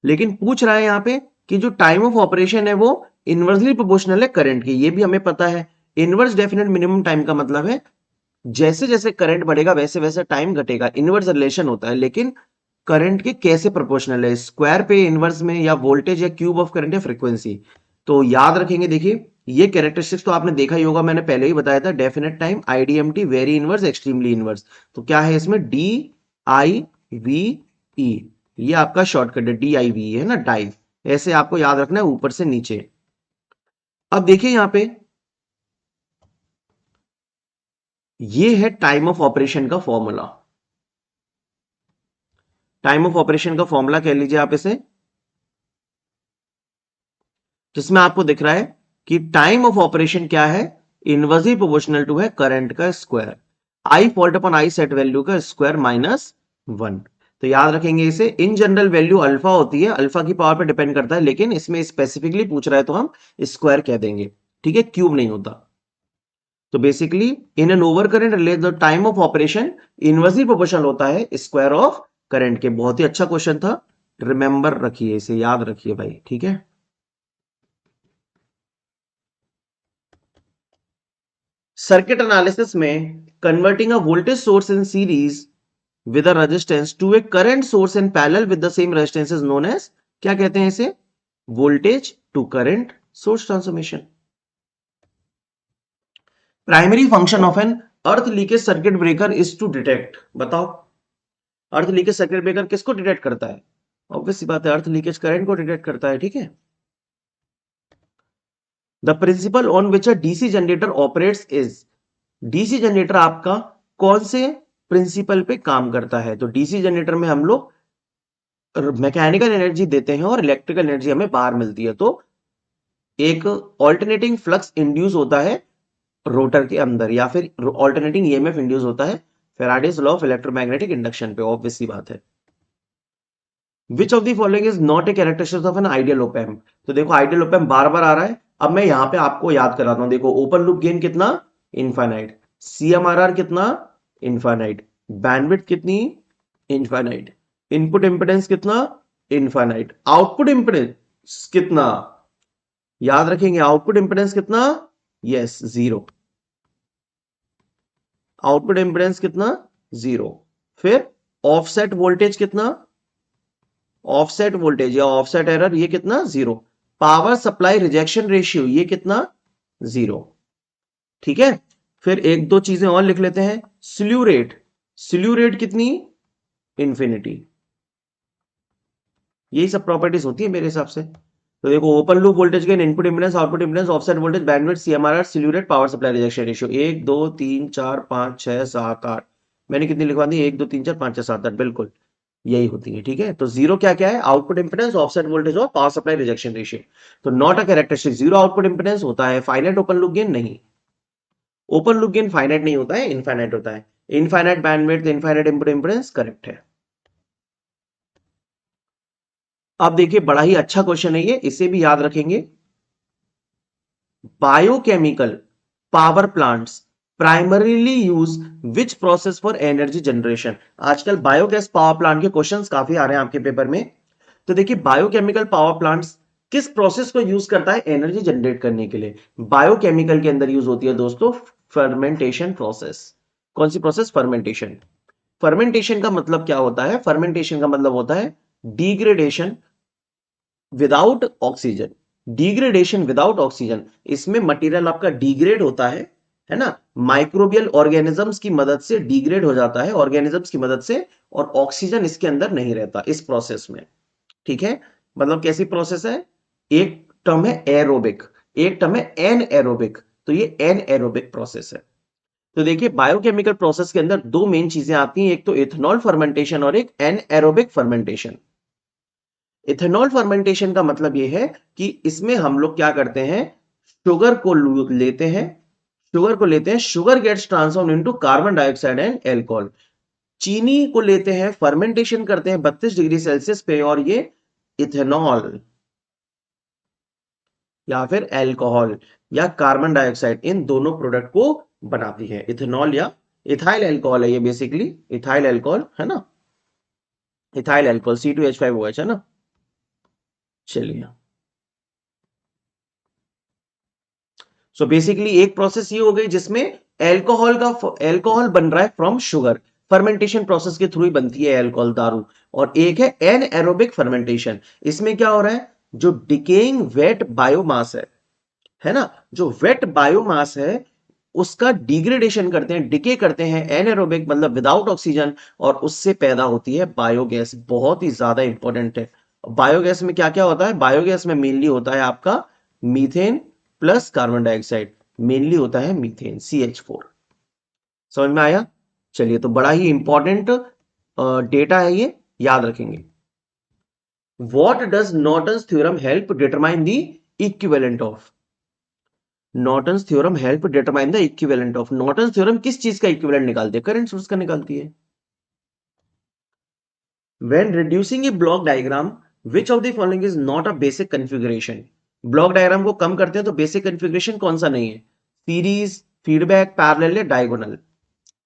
लेकिन पूछ रहा है यहां पे कि जो टाइम ऑफ ऑपरेशन है वो इनवर्सली प्रोपोर्शनल है करंट की, ये भी हमें पता है। इनवर्स डेफिनेट मिनिमम टाइम का मतलब है जैसे जैसे करंट बढ़ेगा वैसे वैसे टाइम घटेगा, इनवर्स रिलेशन होता है। लेकिन करंट के कैसे प्रोपोर्शनल है, स्क्वायर पे इनवर्स में, या वोल्टेज या क्यूब ऑफ करंट या फ्रीक्वेंसी। तो याद रखेंगे, देखिए ये कैरेक्टरिस्टिक्स तो आपने देखा ही होगा, मैंने पहले ही बताया था, definite time, IDMT, very inverse, extremely inverse. तो क्या है इसमें, DIVE, ये आपका शॉर्टकट है, DIVE है ना, डाइव। ऐसे आपको याद रखना है ऊपर से नीचे। अब देखिए यहां पे ये है टाइम ऑफ ऑपरेशन का फॉर्मूला। टाइम ऑफ ऑपरेशन का फॉर्मूला कह लीजिए आप इसे, जिसमें आपको दिख रहा है कि टाइम ऑफ ऑपरेशन क्या है, इनवर्सली प्रोपोर्शनल टू है करंट का square, I fault upon I set value का स्क्वायर माइनस 1। तो याद रखेंगे इसे, इन जनरल वैल्यू अल्फा होती है, अल्फा की पावर पर डिपेंड करता है, लेकिन इसमें स्पेसिफिकली पूछ रहा है तो हम स्क्वायर कह देंगे, ठीक है, क्यूब नहीं होता। तो basically in an over current relay the time of operation inversely proportional होता है स्क्वायर ऑफ करंट के। बहुत ही अच्छा क्वेश्चन था, रिमेंबर रखिए इसे, याद रखिए भाई, ठीक है। सर्किट एनालिसिस में converting a voltage source in series with a resistance to a current source in parallel with the same resistance is known as, क्या कहते हैं इसे, voltage to current source transformation. Primary function of an earth leakage circuit breaker is to detect, बताओ earth leakage circuit breaker किसको detect करता है, obvious सी बात है, अर्थ लीकेज करंट को डिटेक्ट करता है, ठीक है। The principle on which a DC generator operates is, DC generator आपका कौन से प्रिंसिपल पे काम करता है, तो डीसी जनरेटर में हम लोग मैकेनिकल एनर्जी देते हैं और इलेक्ट्रिकल एनर्जी हमें बाहर मिलती है। तो एक ऑल्टरनेटिंग फ्लक्स इंड्यूस होता है रोटर के अंदर, या फिर ऑल्टरनेटिंग ईएमएफ इंड्यूस होता है Faraday's law of electromagnetic induction पे, ऑब्वियस सी बात है। विच of the following is not a characteristic of an ideal op amp, तो देखो आइडियल ओप एम्प बार बार आ रहा है। अब मैं यहां पे आपको याद कराता हूं, देखो ओपन लूप गेन कितना, इनफाइनाइट, CMRR कितना, इनफाइनाइट, बैंडविड्थ कितनी, इनफाइनाइट, इनपुट इंपेडेंस कितना, इनफाइनाइट, आउटपुट इंपेडेंस कितना, याद रखेंगे आउटपुट इंपेडेंस कितना, यस जीरो, आउटपुट इंपेडेंस कितना, जीरो। फिर ऑफसेट वोल्टेज कितना, ऑफसेट वोल्टेज या ऑफसेट एरर ये कितना, zero. Power supply rejection ratio ये कितना, जीरो, ठीक है। फिर एक दो चीजें और लिख लेते हैं, स्ल्यू रेट, स्ल्यू रेट कितनी, इंफिनिटी। यही सब प्रॉपर्टीज होती है मेरे हिसाब से। तो देखो open loop voltage gain, input impedance, output impedance, offset voltage, bandwidth, CMRR, slew rate, power supply rejection ratio, 1 2 3 4 5 6 7 8, मैंने कितनी लिखवा दी, 1 2 3 4 5 6 7 8, बिल्कुल यही होती है, ठीक है। तो जीरो क्या क्या है, आउटपुट इंपेडेंस, ऑफसेट वोल्टेज और पावर सप्लाई रिजेक्शन रेशियो। तो not a characteristic, zero output impedance होता है, फाइनाइट ओपन लूप गेन नहीं, ओपन लूप गेन फाइनाइट नहीं होता है, इनफाइनाइट होता है, infinite bandwidth, infinite input impedance, correct है। अब देखिए बड़ा ही अच्छा क्वेश्चन है ये, इसे भी याद रखेंगे। Biochemical power plants primarily use which process for energy generation, आजकल बायोगैस पावर प्लांट के क्वेश्चंस काफी आ रहे हैं आपके पेपर में। तो देखिए बायोकेमिकल पावर प्लांट्स किस प्रोसेस को यूज करता है एनर्जी जनरेट करने के लिए, बायोकेमिकल के अंदर यूज होती है दोस्तों फर्मेंटेशन प्रोसेस। कौन सी प्रोसेस, फर्मेंटेशन। फर्मेंटेशन का मतलब क्या होता है, फर्मेंटेशन का मतलब होता है degradation without oxygen, degradation without oxygen. इसमें मटेरियल आपका डिग्रेड होता है ना, माइक्रोबियल ऑर्गेनिजम्स की मदद से डिग्रेड हो जाता है, ऑर्गेनिजम्स की मदद से, और ऑक्सीजन इसके अंदर नहीं रहता इस प्रोसेस में, ठीक है। मतलब कैसी प्रोसेस है, एक टर्म है एरोबिक, एक टर्म है एन एरोबिक, तो ये एन एरोबिक प्रोसेस है। तो देखिए बायोकेमिकल प्रोसेस के अंदर दो मेन चीजें आती हैं, एक तो इथेनॉल फर्मेंटेशन और एक anaerobic fermentation. Ethanol fermentation का मतलब यह है कि इसमें हम लोग क्या करते हैं, शुगर को लेते हैं, sugar gets transform into carbon dioxide and alcohol. चीनी को लेते हैं, फर्मेंटेशन करते हैं 32 डिग्री सेल्सियस पे, और ये इथेनॉल या फिर अल्कोहल या कार्बन डाइऑक्साइड, इन दोनों प्रोडक्ट को बनाती है। इथेनॉल या इथाइल अल्कोहल है ये, बेसिकली इथाइल अल्कोहल है ना, इथाइल अल्कोहल C2H5OH है ना। चलिए, सो बेसिकली एक प्रोसेस ये हो गई जिसमें एल्कोहल बन रहा है फ्रॉम शुगर, फर्मेंटेशन प्रोसेस के थ्रू ही बनती है एल्कोहल, दारू। और एक है एनएरोबिक फर्मेंटेशन, इसमें क्या हो रहा है, जो डिकेइंग वेट बायोमास है ना, जो वेट बायोमास है उसका डिग्रेडेशन करते हैं, डिके करते हैं, एनएरोबिक मतलब विदाउट ऑक्सीजन, और उससे पैदा होती है बायोगैस। बहुत ही ज्यादा इंपॉर्टेंट है। बायोगैस में क्या क्या होता है, बायोगैस में मेनली होता है आपका methane plus carbon dioxide, mainly होता है मीथेन CH4। समझ में आया। चलिए, तो बड़ा ही इंपॉर्टेंट डेटा है ये, याद रखेंगे। What does Norton's theorem help determine the equivalent of? Norton's theorem help determine the equivalent of. Norton's theorem किस चीज का इक्विवेलेंट निकालती है, करंट सोर्स का निकालती है। When reducing a block diagram, which of the following is not a basic configuration? Block diagram को कम करते हैं तो बेसिक कन्फिग्रेशन कौन सा नहीं है, सीरीज, फीडबैक, पैरेलल या डायगोनल।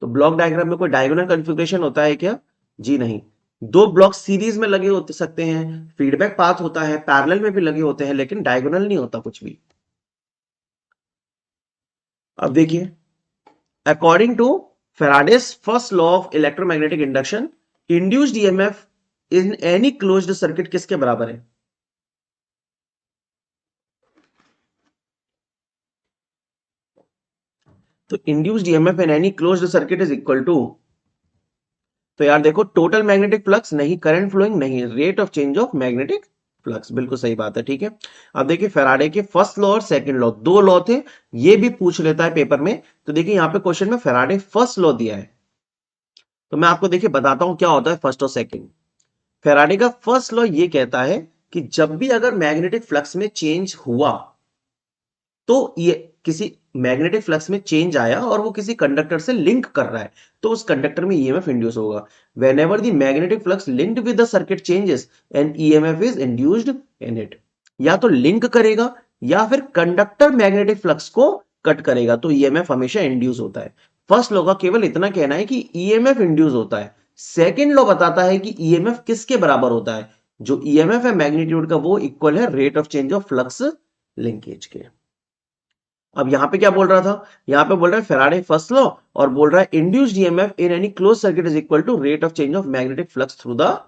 तो ब्लॉक डायग्राम में कोई डायगोनल कन्फिग्रेशन होता है क्या, जी नहीं। दो ब्लॉक सीरीज में लगे हो सकते हैं, फीडबैक पाथ होता है, पैरेलल में भी लगे होते हैं, लेकिन डायगोनल नहीं होता कुछ भी। अब देखिए, According to Faraday's first law of electromagnetic induction, induced EMF in any closed circuit किसके बराबर है। तो induced EMF in any closed circuit is equal to, तो यार देखो, टोटल मैग्नेटिक फ्लक्स नहीं, करंट फ्लोइंग नहीं, rate of change of magnetic flux. बिल्कुल सही बात है, ठीक है। अब देखिए, फैराडे के फर्स्ट लॉ और सेकंड लॉ, दो लॉ थे, ये भी पूछ लेता है पेपर में। तो देखिए यहां पे क्वेश्चन में फैराडे फर्स्ट लॉ दिया है, तो मैं आपको देखिए बताता हूं क्या होता है फर्स्ट और सेकंड। फैराडे का फर्स्ट लॉ ये कहता है कि जब भी अगर मैग्नेटिक फ्लक्स में चेंज हुआ, तो ये किसी मैग्नेटिक फ्लक्स में चेंज आया और वो किसी कंडक्टर से लिंक कर रहा है, तो उस कंडक्टर में ईएमएफ इंड्यूस होगा। Whenever the magnetic flux linked with the circuit changes and EMF is induced in it, या तो लिंक करेगा या फिर कंडक्टर मैग्नेटिक फ्लक्स को कट करेगा, तो ईएमएफ हमेशा इंड्यूस होता है। फर्स्ट लॉ का केवल इतना कहना है कि ईएमएफ इंड्यूस होता है। सेकेंड लॉ बताता है कि ईएमएफ किसके बराबर होता है, जो ईएमएफ है मैग्नीट्यूड का वो इक्वल है rate of change of flux linkage के। अब यहां पे क्या बोल रहा था, यहां पे बोल रहा है फेराडे फर्स्ट लॉ, और बोल रहा है induced EMF in any close circuit is equal to rate of change of magnetic flux through the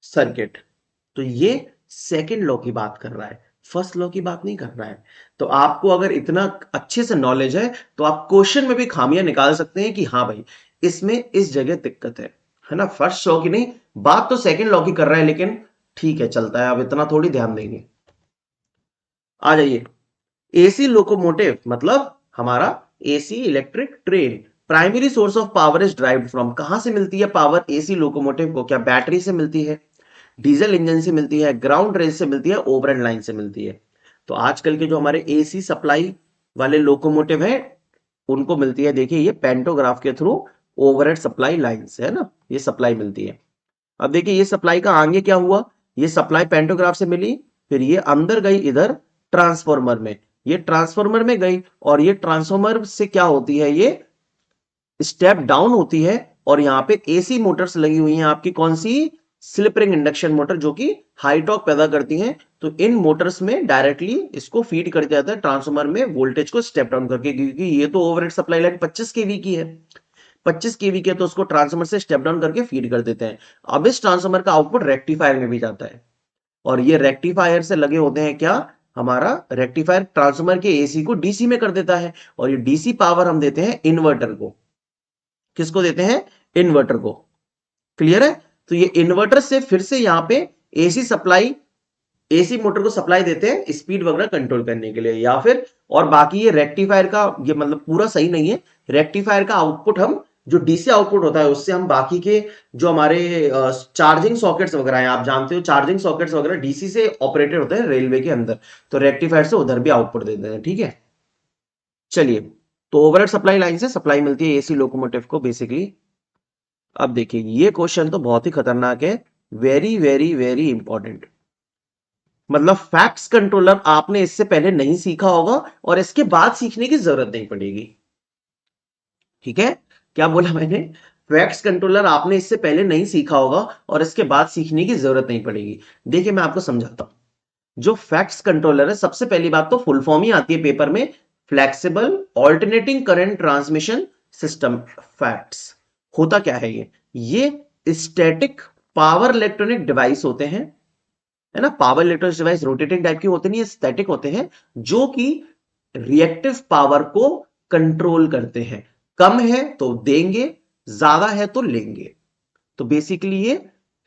circuit. तो ये सेकंड लॉ की बात कर रहा है, फर्स्ट लॉ की बात नहीं कर रहा है। तो आपको अगर इतना अच्छे से नॉलेज है तो आप क्वेश्चन में भी खामियां निकाल सकते हैं कि हाँ भाई, इसमें इस जगह दिक्कत है ना। फर्स्ट लॉ की नहीं, बात तो सेकंड लॉ की कर रहा है, लेकिन ठीक है चलता है, अब इतना थोड़ी ध्यान देंगे। आ जाइए, एसी लोकोमोटिव मतलब हमारा AC electric train, primary source of power is derived from, कहां से मिलती है पावर एसी लोकोमोटिव को, क्या बैटरी से मिलती है, डीजल इंजन से मिलती है, ग्राउंड रेल से मिलती है, ओवरहेड लाइन से मिलती है। तो आजकल के जो हमारे एसी सप्लाई वाले लोकोमोटिव हैं उनको मिलती है, देखिए ये पेंटोग्राफ के थ्रू ओवरहेड सप्लाई लाइन से, है ना, ये सप्लाई मिलती है। अब देखिए ये सप्लाई का आगे क्या हुआ, ये सप्लाई पेंटोग्राफ से मिली, फिर ये अंदर गई इधर ट्रांसफार्मर में, ये ट्रांसफार्मर में गई, और ये ट्रांसफार्मर से क्या होती है, ये स्टेप डाउन होती है, और यहां पे एसी मोटर्स लगी हुई हैं आपकी, कौन सी, स्लिप रिंग इंडक्शन मोटर, जो कि हाई टॉर्क पैदा करती हैं। तो इन मोटर्स में डायरेक्टली इसको फीड कर जाता है ट्रांसफार्मर में वोल्टेज को स्टेप डाउन करके, क्योंकि ये तो ओवरहेड सप्लाई लाइन 25 केवी की है, 25 केवी के, तो उसको ट्रांसफार्मर से स्टेप डाउन करके फीड कर देते हैं। अब इस ट्रांसफार्मर का आउटपुट रेक्टिफायर में भी जाता है, और ये रेक्टिफायर से लगे होते हैं क्या, हमारा रेक्टिफायर ट्रांसफार्मर के एसी को डीसी में कर देता है, और ये डीसी पावर हम देते हैं इन्वर्टर को, किसको देते हैं, इन्वर्टर को। क्लियर है। तो ये इन्वर्टर से फिर से यहां पे एसी सप्लाई, एसी मोटर को सप्लाई देते हैं स्पीड वगैरह कंट्रोल करने के लिए, या फिर, और बाकी ये रेक्टिफायर का, ये मतलब पूरा सही नहीं है, रेक्टिफायर का आउटपुट हम, जो डीसी आउटपुट होता है उससे हम बाकी के जो हमारे चार्जिंग सॉकेट्स वगैरह हैं, आप जानते हो चार्जिंग सॉकेट्स वगैरह डीसी से ऑपरेटेड होते हैं रेलवे के अंदर, तो रेक्टिफायर से उधर भी आउटपुट देते हैं, ठीक है। चलिए, तो ओवरहेड सप्लाई लाइन से सप्लाई मिलती है एसी लोकोमोटिव को बेसिकली। अब देखिए ये क्वेश्चन तो बहुत ही खतरनाक है, वेरी वेरी वेरी इंपॉर्टेंट। मतलब फैक्ट्स कंट्रोलर आपने इससे पहले नहीं सीखा होगा और इसके बाद सीखने की जरूरत नहीं पड़ेगी। ठीक है, क्या बोला मैंने? फैक्ट्स कंट्रोलर आपने इससे पहले नहीं सीखा होगा और इसके बाद सीखने की जरूरत नहीं पड़ेगी। देखिए मैं आपको समझाता हूं। जो फैक्ट्स कंट्रोलर है, सबसे पहली बात तो फुल फॉर्म ही आती है पेपर में, flexible alternating current transmission system. Facts होता क्या है? ये स्टैटिक पावर इलेक्ट्रॉनिक डिवाइस होते हैं, है ना। Power electronic device rotating type के होते नहीं, ये स्टैटिक होते हैं, जो कि रिएक्टिव पावर को कंट्रोल करते हैं। कम है तो देंगे, ज्यादा है तो लेंगे। तो बेसिकली ये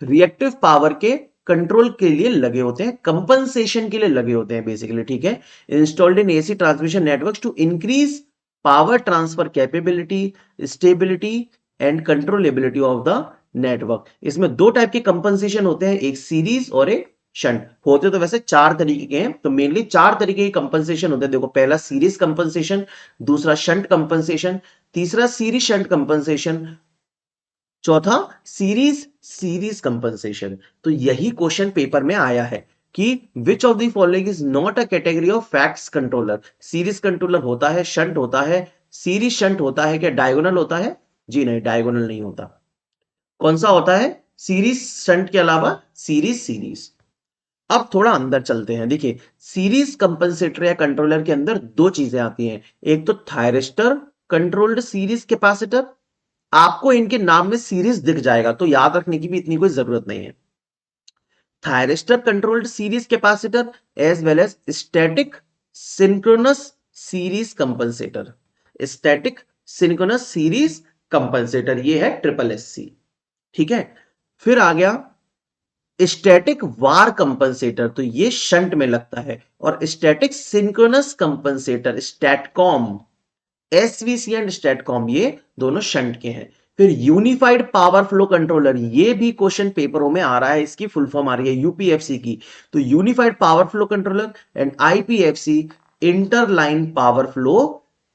रिएक्टिव पावर के कंट्रोल के लिए लगे होते हैं, कंपनसेशन के लिए लगे होते हैं बेसिकली। ठीक है, installed in AC transmission networks to increase power transfer capability, stability and controllability of the network. इसमें दो टाइप के कंपनसेशन होते हैं, एक सीरीज और एक शंट। होते तो वैसे चार तरीके के हैं, तो मेनली चार तरीके के कंपनसेशन होते हैं। देखो, पहला सीरीज कंपनसेशन, दूसरा शंट कंपनसेशन, तीसरा सीरीज शंट कंपनसेशन, चौथा सीरीज सीरीज कंपनसेशन। तो यही क्वेश्चन पेपर में आया है कि विच of the following is not a category of facts controller. Series controller होता है, शंट होता है, सीरीज शंट होता है, क्या डायगोनल होता है? जी नहीं, डायगोनल नहीं होता। कौन सा होता है? सीरीज शंट के अलावा सीरीज सीरीज। अब थोड़ा अंदर चलते हैं। देखिए, सीरीज कंपनसेटर या कंट्रोलर के अंदर दो चीजें आती हैं, एक तो थायरिस्टर कंट्रोल्ड सीरीज कैपेसिटर। आपको इनके नाम में सीरीज दिख जाएगा, तो याद रखने की भी इतनी कोई जरूरत नहीं है। Thyristor controlled series capacitor as well as static synchronous series compensator. Static synchronous series compensator, ये है ट्रिपल एस सी। ठीक है, फिर आ गया स्टैटिक वार कंपनसेटर, तो ये शंट में लगता है। और static synchronous compensator STATCOM, SVC and STATCOM, ये दोनों शंट के हैं। फिर यूनिफाइड पावर फ्लो कंट्रोलर, ये भी क्वेश्चन पेपरों में आ रहा है, इसकी फुल फॉर्म आ रही है यूपीएफसी की। तो unified power flow controller and IPFC interline power flow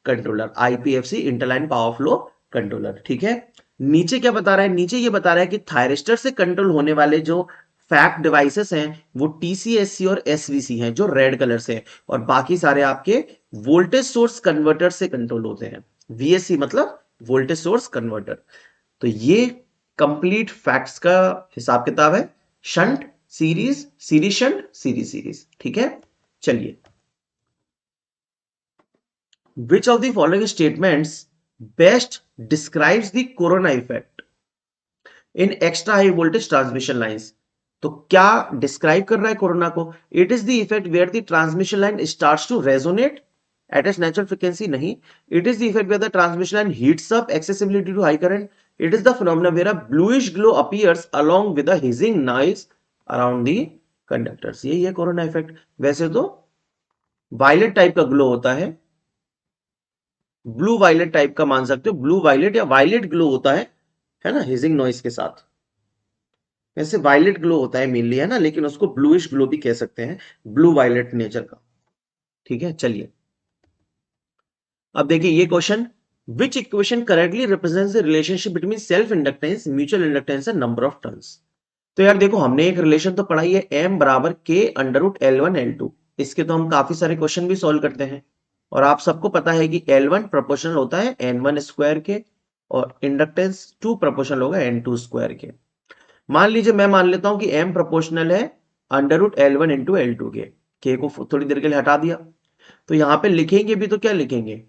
controller, IPFC interline power flow controller. ठीक है, नीचे क्या बता रहा है? नीचे ये बता रहा है कि थायरिस्टर से कंट्रोल होने वाले जो फैक्ट डिवाइसेस हैं वो टीसीएससी और एसवीसी हैं, जो रेड कलर से हैं, और बाकी सारे आपके वोल्टेज सोर्स कन्वर्टर से कंट्रोल होते हैं। वीएससी मतलब वोल्टेज सोर्स कन्वर्टर। तो ये कंप्लीट फैक्ट्स का हिसाब किताब है, shunt series, series shunt, series series. ठीक है, चलिए, which of the following statements best describes the corona effect in extra high voltage transmission lines? तो क्या डिस्क्राइब कर रहा है कोरोना को? It is the effect where the transmission line starts to resonate at its natural frequency? नहीं, it is the effect where the transmission line heats up excessively due to high current. It is the phenomenon where a bluish glow appears along with a hissing noise around the conductors. यही है corona effect. वैसे तो violet type का glow होता है, blue violet type का मान सकते हो, ब्लू वायलेट या वायलेट ग्लो होता है ना, हिजिंग नॉइस के साथ। वैसे वायलेट ग्लो होता है मेनली, है ना, लेकिन उसको ब्लूइश ग्लो भी कह सकते हैं, ब्लू वायलेट नेचर का। ठीक है, चलिए, अब देखिए ये question, which equation correctly represents the relationship between self inductance, mutual inductance and number of turns? तो यार देखो, हमने एक रिलेशन तो पढ़ाई है, m बराबर k under root L1 L2। इसके तो हम काफी सारे क्वेश्चन भी सॉल्व करते हैं, और आप सबको पता है कि L1 प्रोपोर्शनल होता है N1 स्क्वायर के, और इंडक्टेंस 2 प्रोपोर्शनल होगा N2 स्क्वायर के। मान लीजिए मैं मान लेता हूं कि m प्रोपोर्शनल है under root L1 into L2 के, k को थोड़ी देर के लिए हटा दिया, तो यहां पे लिखेंगे भी तो क्या लिखेंगे?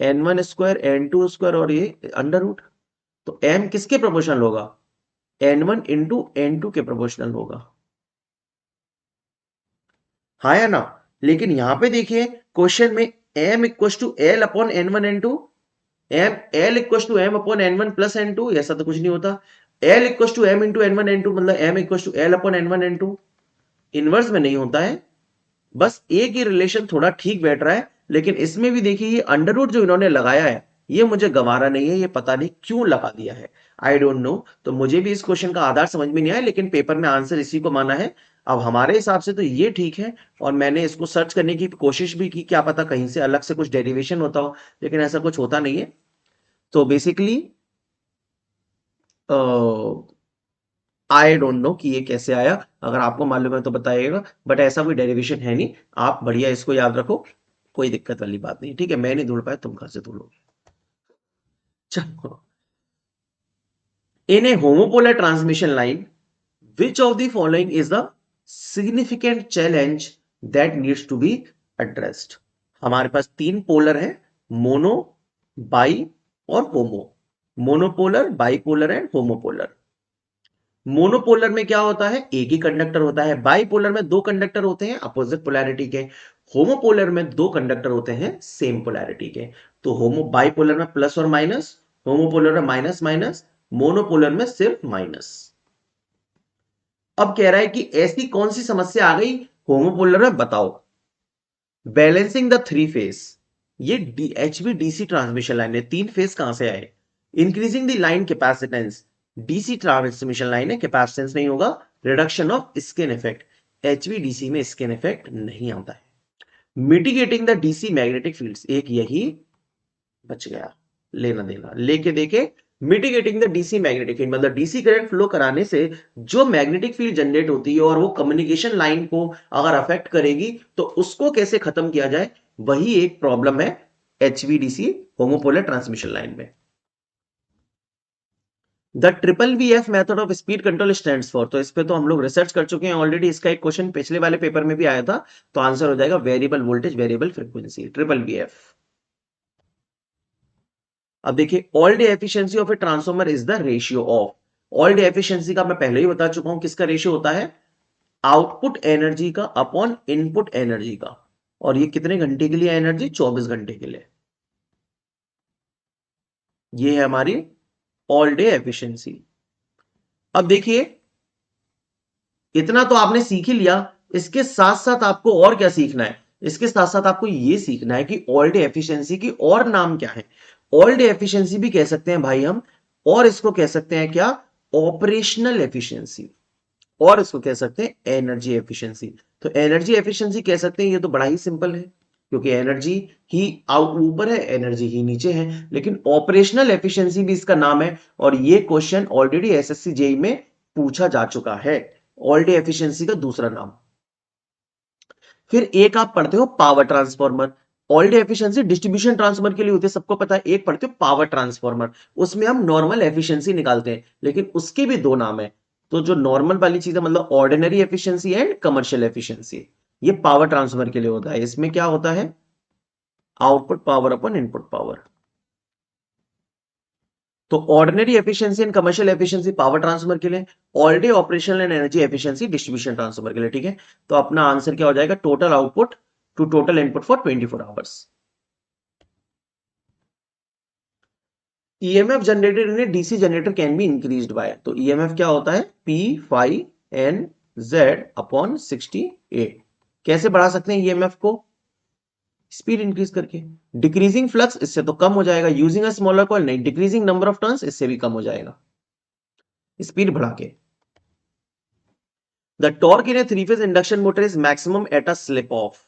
N1 स्क्वायर, N2 स्क्वायर और ये अंडर रूट। तो m किसके प्रोपोर्शनल होगा? N1 इंटू N2 के प्रोपोर्शनल होगा, हाँ या ना? लेकिन यहां पे देखिए क्वेश्चन में m equal to L upon N1 N2, m l equal to m upon N1 plus N2, ऐसा तो कुछ नहीं होता। l equal to m into N1 N2 मतलब m equal to l upon N1 N2, inverse में नहीं होता है। बस एक ही रिलेशन थोड़ा ठीक बैठ रहा है, लेकिन इसमें भी देखिए ये अंडर रूट जो इन्होंने लगाया है, ये मुझे गवारा नहीं है, ये पता नहीं क्यों लगा दिया है, आई डोंट नो। तो मुझे भी इस क्वेश्चन का आधार समझ में नहीं आया, लेकिन पेपर में आंसर इसी को माना है। अब हमारे हिसाब से तो ये ठीक है, और मैंने इसको सर्च करने की कोशिश भी की, क्या पता कहीं से अलग से कुछ डेरिवेशन होता हो, लेकिन ऐसा कुछ होता नहीं है। तो बेसिकली आई डोंट नो कि ये कैसे आया, अगर आपको मालूम है तो बताइएगा, बट ऐसा कोई डेरिवेशन है नहीं। आप बढ़िया इसको याद रखो, कोई दिक्कत वाली बात नहीं, ठीक है। मैं नहीं ढूंढ पाया, तुम कहां से ढूंढोगे। चलो, in a homopolar transmission line, which of the following is the significant challenge that needs to be addressed? हमारे पास तीन पोलर है, मोनो, बाई और homo. Monopolar, bipolar and homopolar. Monopolar में क्या होता है, एक ही कंडक्टर होता है। बाईपोलर में दो कंडक्टर होते हैं अपोजिट पोलैरिटी के। होमोपोलर में दो कंडक्टर होते हैं सेम पोलैरिटी के। तो होमो बाईपोलर में प्लस और माइनस, होमोपोलर में माइनस माइनस, मोनोपोलर में सिर्फ माइनस। अब कह रहा है कि ऐसी कौन सी समस्या आ गई होमोपोलर में, बताओ। बैलेंसिंग द थ्री फेस, ये एचवीडीसी ट्रांसमिशन लाइन है, तीन फेस कहां से आए। Increasing the line capacitance, DC transmission line है, कैपेसिटेंस नहीं होगा। Reduction of skin effect, HVDC में स्किन इफेक्ट नहीं आता है। Mitigating the DC magnetic fields, एक यही बच गया, लेना देना लेके देखे। Mitigating the DC magnetic field, मतलब डीसी करंट फ्लो कराने से जो मैग्नेटिक फील्ड जनरेट होती है और वो कम्युनिकेशन लाइन को अगर अफेक्ट करेगी, तो उसको कैसे खत्म किया जाए, वही एक प्रॉब्लम है एचवीडीसी होमोपोलर ट्रांसमिशन लाइन में। The triple V F method of speed control stands for, तो इस पे तो हम लोग रिसर्च कर चुके हैं ऑलरेडी, इसका एक क्वेश्चन पिछले वाले पेपर में भी आया था। तो आंसर हो जाएगा variable voltage variable frequency, triple V F. अब देखिए, all day efficiency of A transformer is the ratio of, all day efficiency का मैं पहले ही बता चुका हूं किसका रेशियो होता है, आउटपुट एनर्जी का अपॉन इनपुट एनर्जी का। और ये कितने घंटे के लिए एनर्जी, 24 घंटे के लिए। ये है हमारी ऑल डे एफिशिएंसी। अब देखिए, इतना तो आपने सीख ही लिया, इसके साथ साथ आपको और क्या सीखना है, इसके साथ साथ आपको यह सीखना है कि ऑल डे एफिशिएंसी की और नाम क्या है। ऑल डे एफिशिएंसी भी कह सकते हैं भाई हम, और इसको कह सकते हैं क्या, ऑपरेशनल एफिशिएंसी, और इसको कह सकते हैं एनर्जी एफिशिएंसी। तो एनर्जी एफिशिएंसी कह सकते हैं, ये तो बड़ा ही सिंपल है, क्योंकि एनर्जी ही आउट ऊपर है, एनर्जी ही नीचे है। लेकिन ऑपरेशनल एफिशिएंसी भी इसका नाम है, और ये क्वेश्चन ऑलरेडी एसएससी जेई में पूछा जा चुका है, ऑल डे एफिशिएंसी का दूसरा नाम। फिर एक आप पढ़ते हो power transformer, all day efficiency distribution transformer के लिए होती है, सबको पता है। एक पढ़ते हो पावर ट्रांसफॉर्मर, उसमें हम नॉर्मल एफिशिएंसी निकालते हैं, लेकिन उसके भी दो नाम है। तो जो नॉर्मल वाली चीज है, मतलब ordinary efficiency and commercial efficiency, ये पावर ट्रांसफर के लिए होता है। इसमें क्या होता है, आउटपुट पावर अपन इनपुट पावर। तो ordinary efficiency and commercial efficiency power transfer के लिए, all day operational and energy efficiency distribution transfer के लिए, ठीक है। तो अपना आंसर क्या हो जाएगा, total output to total input for 24 hours. EMF generated in a DC generator can be increased by, तो ईएमएफ क्या होता है, P five N Z upon 60A। कैसे बढ़ा सकते हैं ईएमएफ को, स्पीड इंक्रीज करके। डिक्रीजिंग फ्लक्स, इससे तो कम हो जाएगा। यूजिंग अ स्मॉलर कॉइल, नहीं, डिक्रीजिंग नंबर ऑफ टर्न्स, इससे भी कम हो जाएगा, स्पीड बढ़ा के। The torque in A three phase induction motor is maximum at a slip of,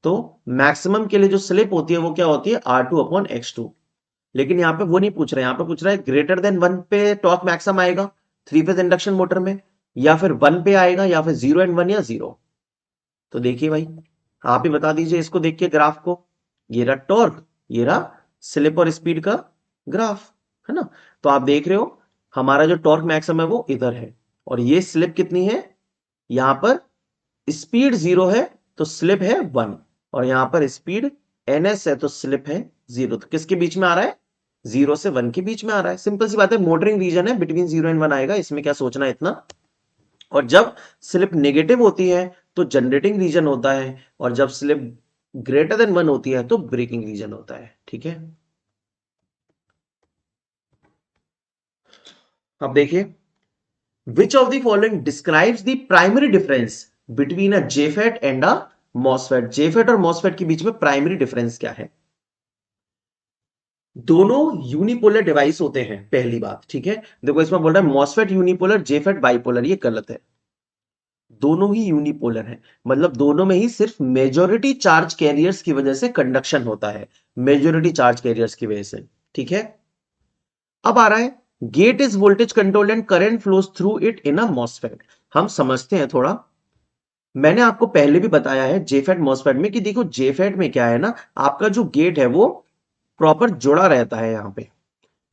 तो मैक्सिमम के लिए जो स्लिप होती है वो क्या होती है, R2 अपॉन X2। लेकिन यहां पे वो नहीं पूछ रहा है, यहां पे पूछ रहा है ग्रेटर देन 1 पे टॉर्क मैक्सिमम आएगा थ्री फेज इंडक्शन मोटर में, या फिर 1 पे आएगा, या फिर 0 एंड 1, या 0। तो देखिए भाई, आप ही बता दीजिए इसको देख के ग्राफ को। ये रहा टॉर्क, ये रहा स्लिप और स्पीड का ग्राफ, है ना। तो आप देख रहे हो हमारा जो टॉर्क मैक्सिमम है वो इधर है, और ये स्लिप कितनी है, यहां पर स्पीड 0 है तो स्लिप है 1, और यहां पर स्पीड ns है तो स्लिप है 0। तो किसके बीच में आ रहा है, 0 से 1 के बीच में आ रहा है। सिंपल सी बात है, मोटरिंग रीजन है, बिटवीन 0 एंड 1 आएगा, इसमें क्या सोचना है इतना। और जब स्लिप नेगेटिव होती है तो जनरेटिंग रीजन होता है, और जब स्लिप ग्रेटर देन 1 होती है तो ब्रेकिंग रीजन होता है, ठीक है। अब देखिए, which of the following describes the primary difference between a JFET and a MOSFET। JFET और MOSFET के बीच में प्राइमरी डिफरेंस क्या है, दोनों यूनिपोलर डिवाइस होते हैं, पहली बात, ठीक है। देखो इसमें बोल रहा है MOSFET यूनिपोलर, JFET बाइपोलर, ये गलत है। दोनों ही यूनिपोलर हैं, मतलब दोनों में ही सिर्फ मेजॉरिटी चार्ज कैरियर्स की वजह से कंडक्शन होता है, मेजॉरिटी चार्ज कैरियर्स की वजह से, ठीक है। अब आ रहा है gate is voltage controlled and current flows through it in a MOSFET. हम समझते हैं थोड़ा। मैंने आपको पहले भी बताया है जेफेट मॉसफेट में कि देखो जेफेट में क्या है ना, आपका जो गेट है वो प्रॉपर जुड़ा रहता है यहां पे,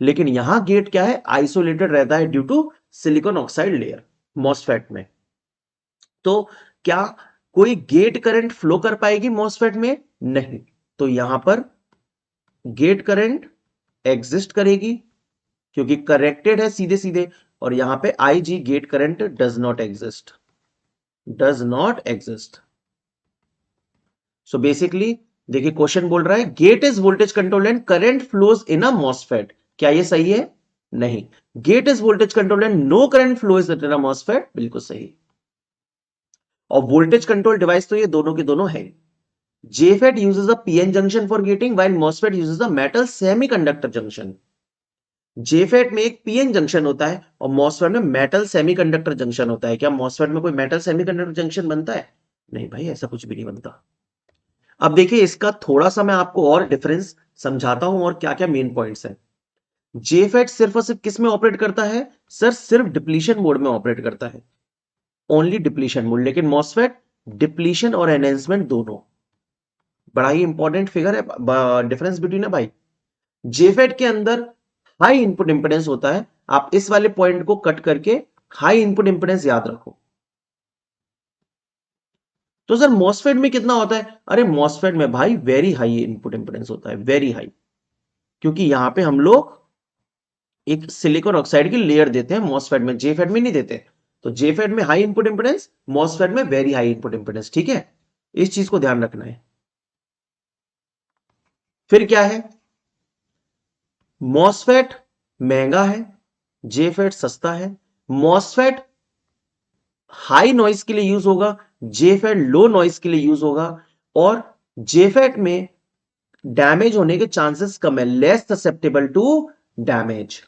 लेकिन यहां गेट क्या है, आइसोलेटेड रहता है due to silicon oxide layer MOSFET में। तो क्या कोई गेट करंट फ्लो कर पाएगी मॉसफेट में? नहीं। तो यहां पर गेट करंट एग्जिस्ट करेगी क्योंकि करेक्टेड है सीधे सीधे, और यहां पे I G gate current does not exist, does not exist. So basically देखिए क्वेश्चन बोल रहा है gate is voltage control and current flows in a MOSFET. क्या ये सही है? नहीं। Gate is voltage control and no current flows in a MOSFET, बिल्कुल सही। और वोल्टेज कंट्रोल डिवाइस तो ये दोनों के दोनों है। JFET uses a PN junction for gating while MOSFET uses a metal semiconductor junction। JFET में एक PN जंक्शन होता है और MOSFET में मेटल सेमीकंडक्टर जंक्शन होता है। क्या MOSFET में कोई मेटल सेमीकंडक्टर जंक्शन बनता है? नहीं भाई, ऐसा कुछ भी नहीं बनता। अब देखिए इसका थोड़ा सा मैं आपको और डिफरेंस समझाता हूं और क्या क्या मेन पॉइंट्स हैं। JFET सिर्फ और सिर्फ किस में ऑपरेट करता है? सर सिर्फ डिप्लीशन मोड में ऑपरेट करता है, ओनली डिप्लीशन मोड। लेकिन MOSFET डिप्लीशन और एनहेंसमेंट दोनों। बड़ा ही इंपॉर्टेंट फिगर है डिफरेंस बिटवीन है भाई। जेफेट के अंदर हाई इनपुट इंपेडेंस होता है। आप इस वाले पॉइंट को कट करके हाई इनपुट इंपेडेंस याद रखो। तो सर मॉसफेट में कितना होता है? अरे मॉसफेट में भाई वेरी हाई इनपुट इंपेडेंस होता है, वेरी हाई। क्योंकि यहां पे हम लोग एक सिलिकॉन ऑक्साइड की लेयर देते हैं मॉसफेट में, जेफेट में नहीं देते। तो जेफेट में हाई इनपुट इंपेडेंस, मॉसफेट में वेरी हाई इनपुट इंपेडेंस। ठीक है, इस चीज को ध्यान रखना है। फिर क्या है? मॉसफेट महंगा है, जेफेट सस्ता है। मॉसफेट हाई नॉइस के लिए यूज होगा, जेफेट लो नॉइस के लिए यूज होगा। और जेफेट में डैमेज होने के चांसेस कम है, लेस ससेप्टेबल टू डैमेज।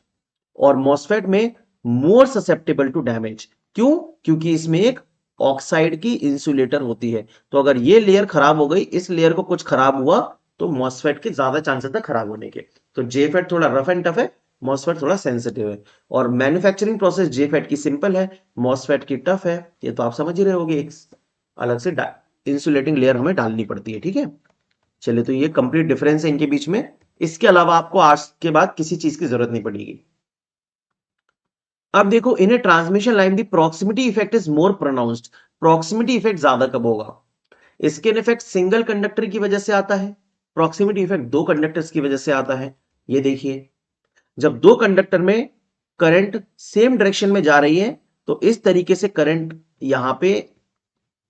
और मॉसफेट में मोर ससेप्टेबल टू डैमेज। क्यों? क्योंकि इसमें एक ऑक्साइड की इंसुलेटर होती है। तो अगर ये लेयर खराब हो गई, इस लेयर को कुछ खराब हुआ, तो मॉसफेट के ज्यादा चांसेस है खराब होने के। तो जेफेट थोड़ा रफ एंड टफ है, मॉसफेट थोड़ा सेंसिटिव है। और मैन्युफैक्चरिंग प्रोसेस जेफेट की सिंपल है, मॉसफेट की टफ है। ये तो आप समझ ही रहे होगे, एक अलग से इंसुलेटिंग लेयर हमें डालनी पड़ती है। ठीक है, चलिए तो ये कंप्लीट डिफरेंस है इनके बीच में। इसके अलावा आपको आज के बाद किसी चीज की जरूरत नहीं पड़ेगी। अब देखो, in a transmission line the proximity effect is more pronounced. Proximity effect ज्यादा कब होगा? स्किन इफेक्ट सिंगल कंडक्टर की वजह से आता है, प्रॉक्सिमिटी इफेक्ट दो कंडक्टर्स की वजह से आता है। ये देखिए, जब दो कंडक्टर में करंट सेम डायरेक्शन में जा रही है तो इस तरीके से करंट यहां पे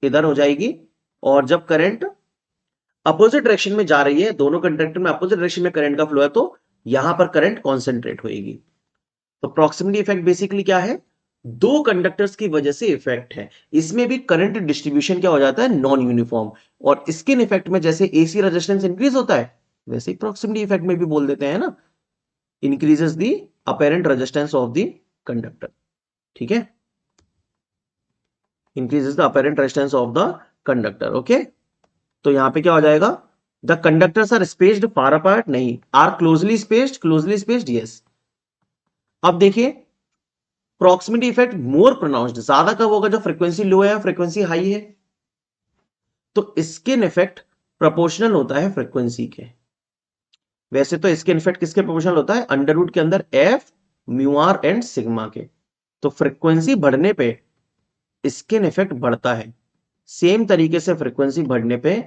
इधर हो जाएगी। और जब करंट अपोजिट डायरेक्शन में जा रही है, दोनों कंडक्टर में अपोजिट डायरेक्शन में करंट का फ्लो है, तो यहां पर करंट कॉन्सेंट्रेट होगी। तो प्रॉक्सिमिटी इफेक्ट बेसिकली क्या है? दो कंडक्टर्स की वजह से इफेक्ट है। इसमें भी करंट डिस्ट्रीब्यूशन क्या हो जाता है? Non uniform. और स्किन इफेक्ट में जैसे एसी रेजिस्टेंस इंक्रीज होता है, वैसे ही प्रॉक्सिमिटी इफेक्ट में भी बोल देते हैं ना, increases the apparent resistance of the conductor. ठीक है, increases the apparent resistance of the conductor. Okay, तो यहां पे क्या हो जाएगा? The conductors are spaced far apart, नहीं, आर क्लोजली स्पेस्ड, यस। अब देखिए, प्रॉक्सिमिटी इफेक्ट मोर प्रोनाउंस्ड ज्यादा कब होगा? जब फ्रीक्वेंसी लो है, फ्रीक्वेंसी हाई है। तो स्किन इफेक्ट प्रोपोर्शनल होता है फ्रीक्वेंसी के। वैसे तो स्किन इफेक्ट किसके प्रोपोर्शनल होता है? अंडर रूट के अंदर F, mu r and sigma के। तो फ्रीक्वेंसी बढ़ने पे स्किन इफेक्ट बढ़ता है, सेम तरीके से फ्रीक्वेंसी बढ़ने पे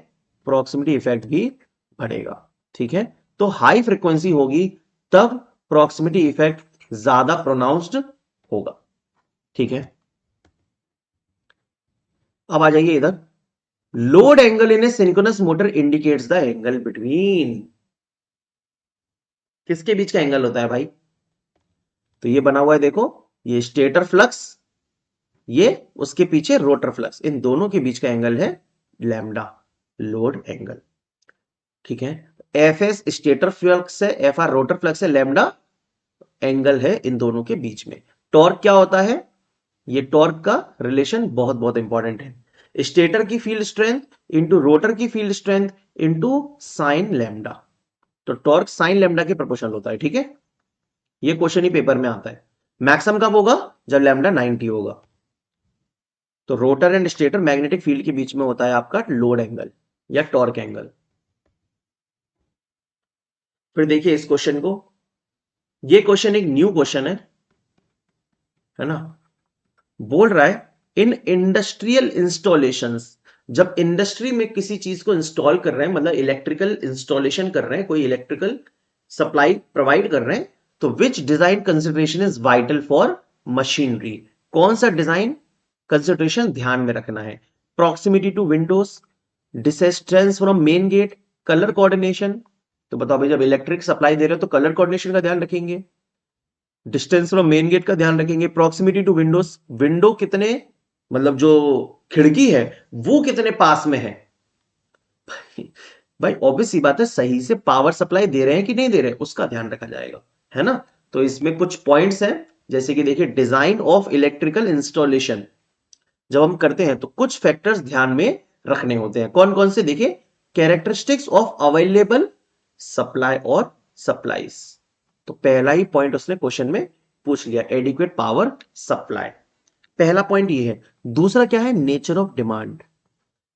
प्रॉक्सिमिटी इफेक्ट भी बढ़ेगा। ठीक है, तो हाई फ्रीक्वेंसी होगी तब प्रॉक्सिमिटी इफेक्ट ज्यादा प्रोनाउंस्ड होगा। ठीक है, अब आ जाइए इधर। Load angle in a synchronous motor indicates the angle between. किसके बीच का एंगल होता है भाई? तो ये बना हुआ है देखो, ये स्टेटर फ्लक्स, ये उसके पीछे रोटर फ्लक्स, इन दोनों के बीच का एंगल है लैम्डा, लोड एंगल। ठीक है, एफ एस स्टेटर फ्लक्स है, एफ आर रोटर फ्लक्स है, लैम्डा एंगल है इन दोनों के बीच में। टॉर्क क्या होता है? ये टॉर्क का रिलेशन बहुत बहुत इंपॉर्टेंट है, स्टेटर की फील्ड स्ट्रेंथ इंटू रोटर की field strength into sine lambda. तो टॉर्क साइन लैम्डा के प्रोपोर्शनल होता है। ठीक है, ये क्वेश्चन ही पेपर में आता है। मैक्सिमम कब होगा? जब लैम्डा 90 होगा। तो rotor and stator magnetic field के बीच में होता है आपका लोड एंगल या टॉर्क एंगल। फिर देखिए इस क्वेश्चन को, ये क्वेश्चन एक न्यू क्वेश्चन है ना। बोल रहा है इन इंडस्ट्रियल इंस्टॉलेशंस, जब इंडस्ट्री में किसी चीज को इंस्टॉल कर रहे हैं, मतलब इलेक्ट्रिकल इंस्टॉलेशन कर रहे हैं, कोई इलेक्ट्रिकल सप्लाई प्रोवाइड कर रहे हैं, तो which design consideration is vital for machinery? कौन सा डिजाइन कंसिडरेशन ध्यान में रखना है? Proximity to windows, distance from main gate, colour coordination. तो बताओ भाई, जब इलेक्ट्रिक सप्लाई दे रहे हो तो कलर कोऑर्डिनेशन का ध्यान रखेंगे, डिस्टेंस फ्रॉम मेन गेट का ध्यान रखेंगे, प्रॉक्सिमिटी टू विंडोज, विंडो कितने, मतलब जो खिड़की है वो कितने पास में है। भाई ऑब्वियस सी बात है, सही से पावर सप्लाई दे रहे हैं कि नहीं दे रहे, उसका ध्यान रखा जाएगा, है ना। तो इसमें कुछ पॉइंट्स हैं, जैसे कि देखिए डिजाइन ऑफ इलेक्ट्रिकल इंस्टॉलेशन जब हम करते हैं तो कुछ फैक्टर्स ध्यान में रखने होते हैं। कौन कौन से? देखिए, कैरेक्टरिस्टिक्स ऑफ अवेलेबल सप्लाई और सप्लाईज। तो पहला ही पॉइंट उसने क्वेश्चन में पूछ लिया, एडिक्वेट पावर सप्लाई। पहला पॉइंट ये है। दूसरा क्या है? नेचर ऑफ डिमांड,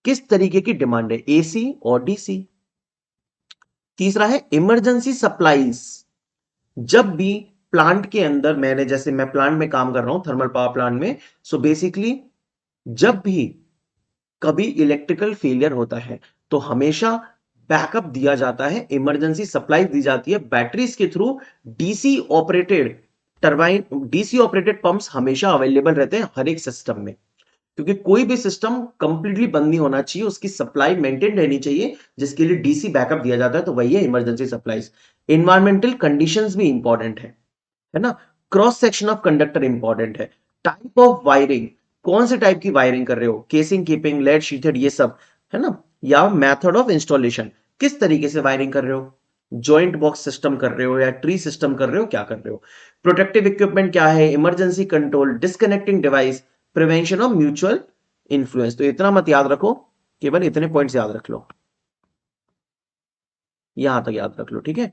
किस तरीके की डिमांड है, एसी और डीसी। तीसरा है इमरजेंसी सप्लाईज, जब भी प्लांट के अंदर, जैसे मैं प्लांट में काम कर रहा हूं, थर्मल पावर प्लांट में, सो बेसिकली जब भी कभी इलेक्ट्रिकल फेलियर होता है तो हमेशा बैकअप दिया जाता है, इमरजेंसी सप्लाई दी जाती है बैटरीज के through. DC operated turbine, DC operated pumps हमेशा अवेलेबल रहते हैं हर एक सिस्टम में, क्योंकि कोई भी सिस्टम कंप्लीटली बंद नहीं होना चाहिए, उसकी सप्लाई मेंटेन रहनी चाहिए, जिसके लिए डीसी बैकअप दिया जाता है, तो वही है इमरजेंसी सप्लाईज। इन्वायरमेंटल कंडीशंस भी इंपॉर्टेंट है ना। Cross section of conductor important है। टाइप ऑफ वायरिंग, कौन से टाइप की वायरिंग कर रहे हो, केसिंग, कीपिंग, लेड शीथेड, ये सब, है ना। या मेथड ऑफ इंस्टॉलेशन, किस तरीके से वायरिंग कर रहे हो, जॉइंट बॉक्स सिस्टम कर रहे हो या ट्री सिस्टम कर रहे हो, क्या कर रहे हो। प्रोटेक्टिव इक्विपमेंट क्या है, emergency control, disconnecting device, prevention of mutual influence. तो इतना मत याद रखो, केवल इतने पॉइंट्स याद रख लो, यहां तक याद रख लो, ठीक है।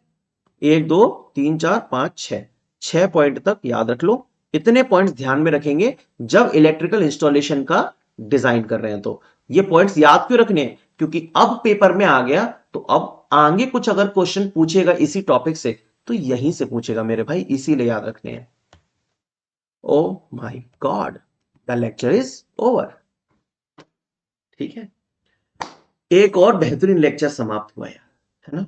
1 2 3 4 5 6, 6 पॉइंट तक याद रख लो। इतने पॉइंट्स ध्यान में रखेंगे जब इलेक्ट्रिकल इंस्टॉलेशन का डिजाइन कर रहे हैं। तो ये पॉइंट्स याद क्यों रखने हैं? क्योंकि अब पेपर में आ गया, तो अब आगे कुछ अगर क्वेश्चन पूछेगा इसी टॉपिक से तो यहीं से पूछेगा मेरे भाई, इसीलिए याद रखने हैं। Oh my God, the lecture is over. ठीक है, एक और बेहतरीन लेक्चर समाप्त हुआ यार, है ना।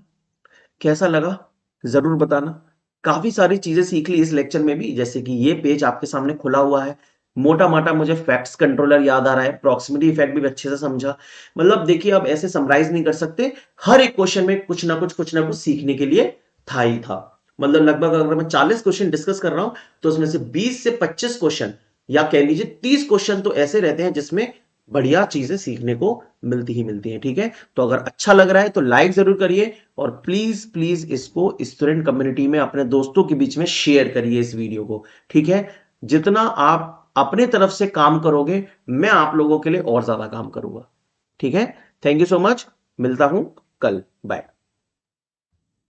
कैसा लगा जरूर बताना। काफी सारी चीजें सीख ली इस लेक्चर में भी, जैसे कि ये पेज आपके सामने खुला हुआ है, मोटा माटा मुझे फैक्ट्स कंट्रोलर याद आ रहा है, प्रॉक्सिमिटी इफेक्ट भी अच्छे से समझा। मतलब देखिए, अब ऐसे समराइज नहीं कर सकते, हर एक क्वेश्चन में कुछ ना कुछ सीखने के लिए था ही था। मतलब लगभग अगर मैं 40 क्वेश्चन डिस्कस कर रहा हूं तो उसमें से 20 से 25 क्वेश्चन, या कह लीजिए 30 क्वेश्चन तो ऐसे रहते हैं जिसमें बढ़िया चीजें सीखने को मिलती ही मिलती हैं। ठीक है, तो अगर अच्छा लग रहा है तो लाइक जरूर करिए, और प्लीज प्लीज इसको स्टूडेंट कम्युनिटी में अपने दोस्तों के बीच में शेयर करिए इस वीडियो को। ठीक है, जितना आप अपने तरफ से काम करोगे, मैं आप लोगों के लिए और ज्यादा काम करूंगा। ठीक है, थैंक यू सो मच, मिलता हूं कल, बाय।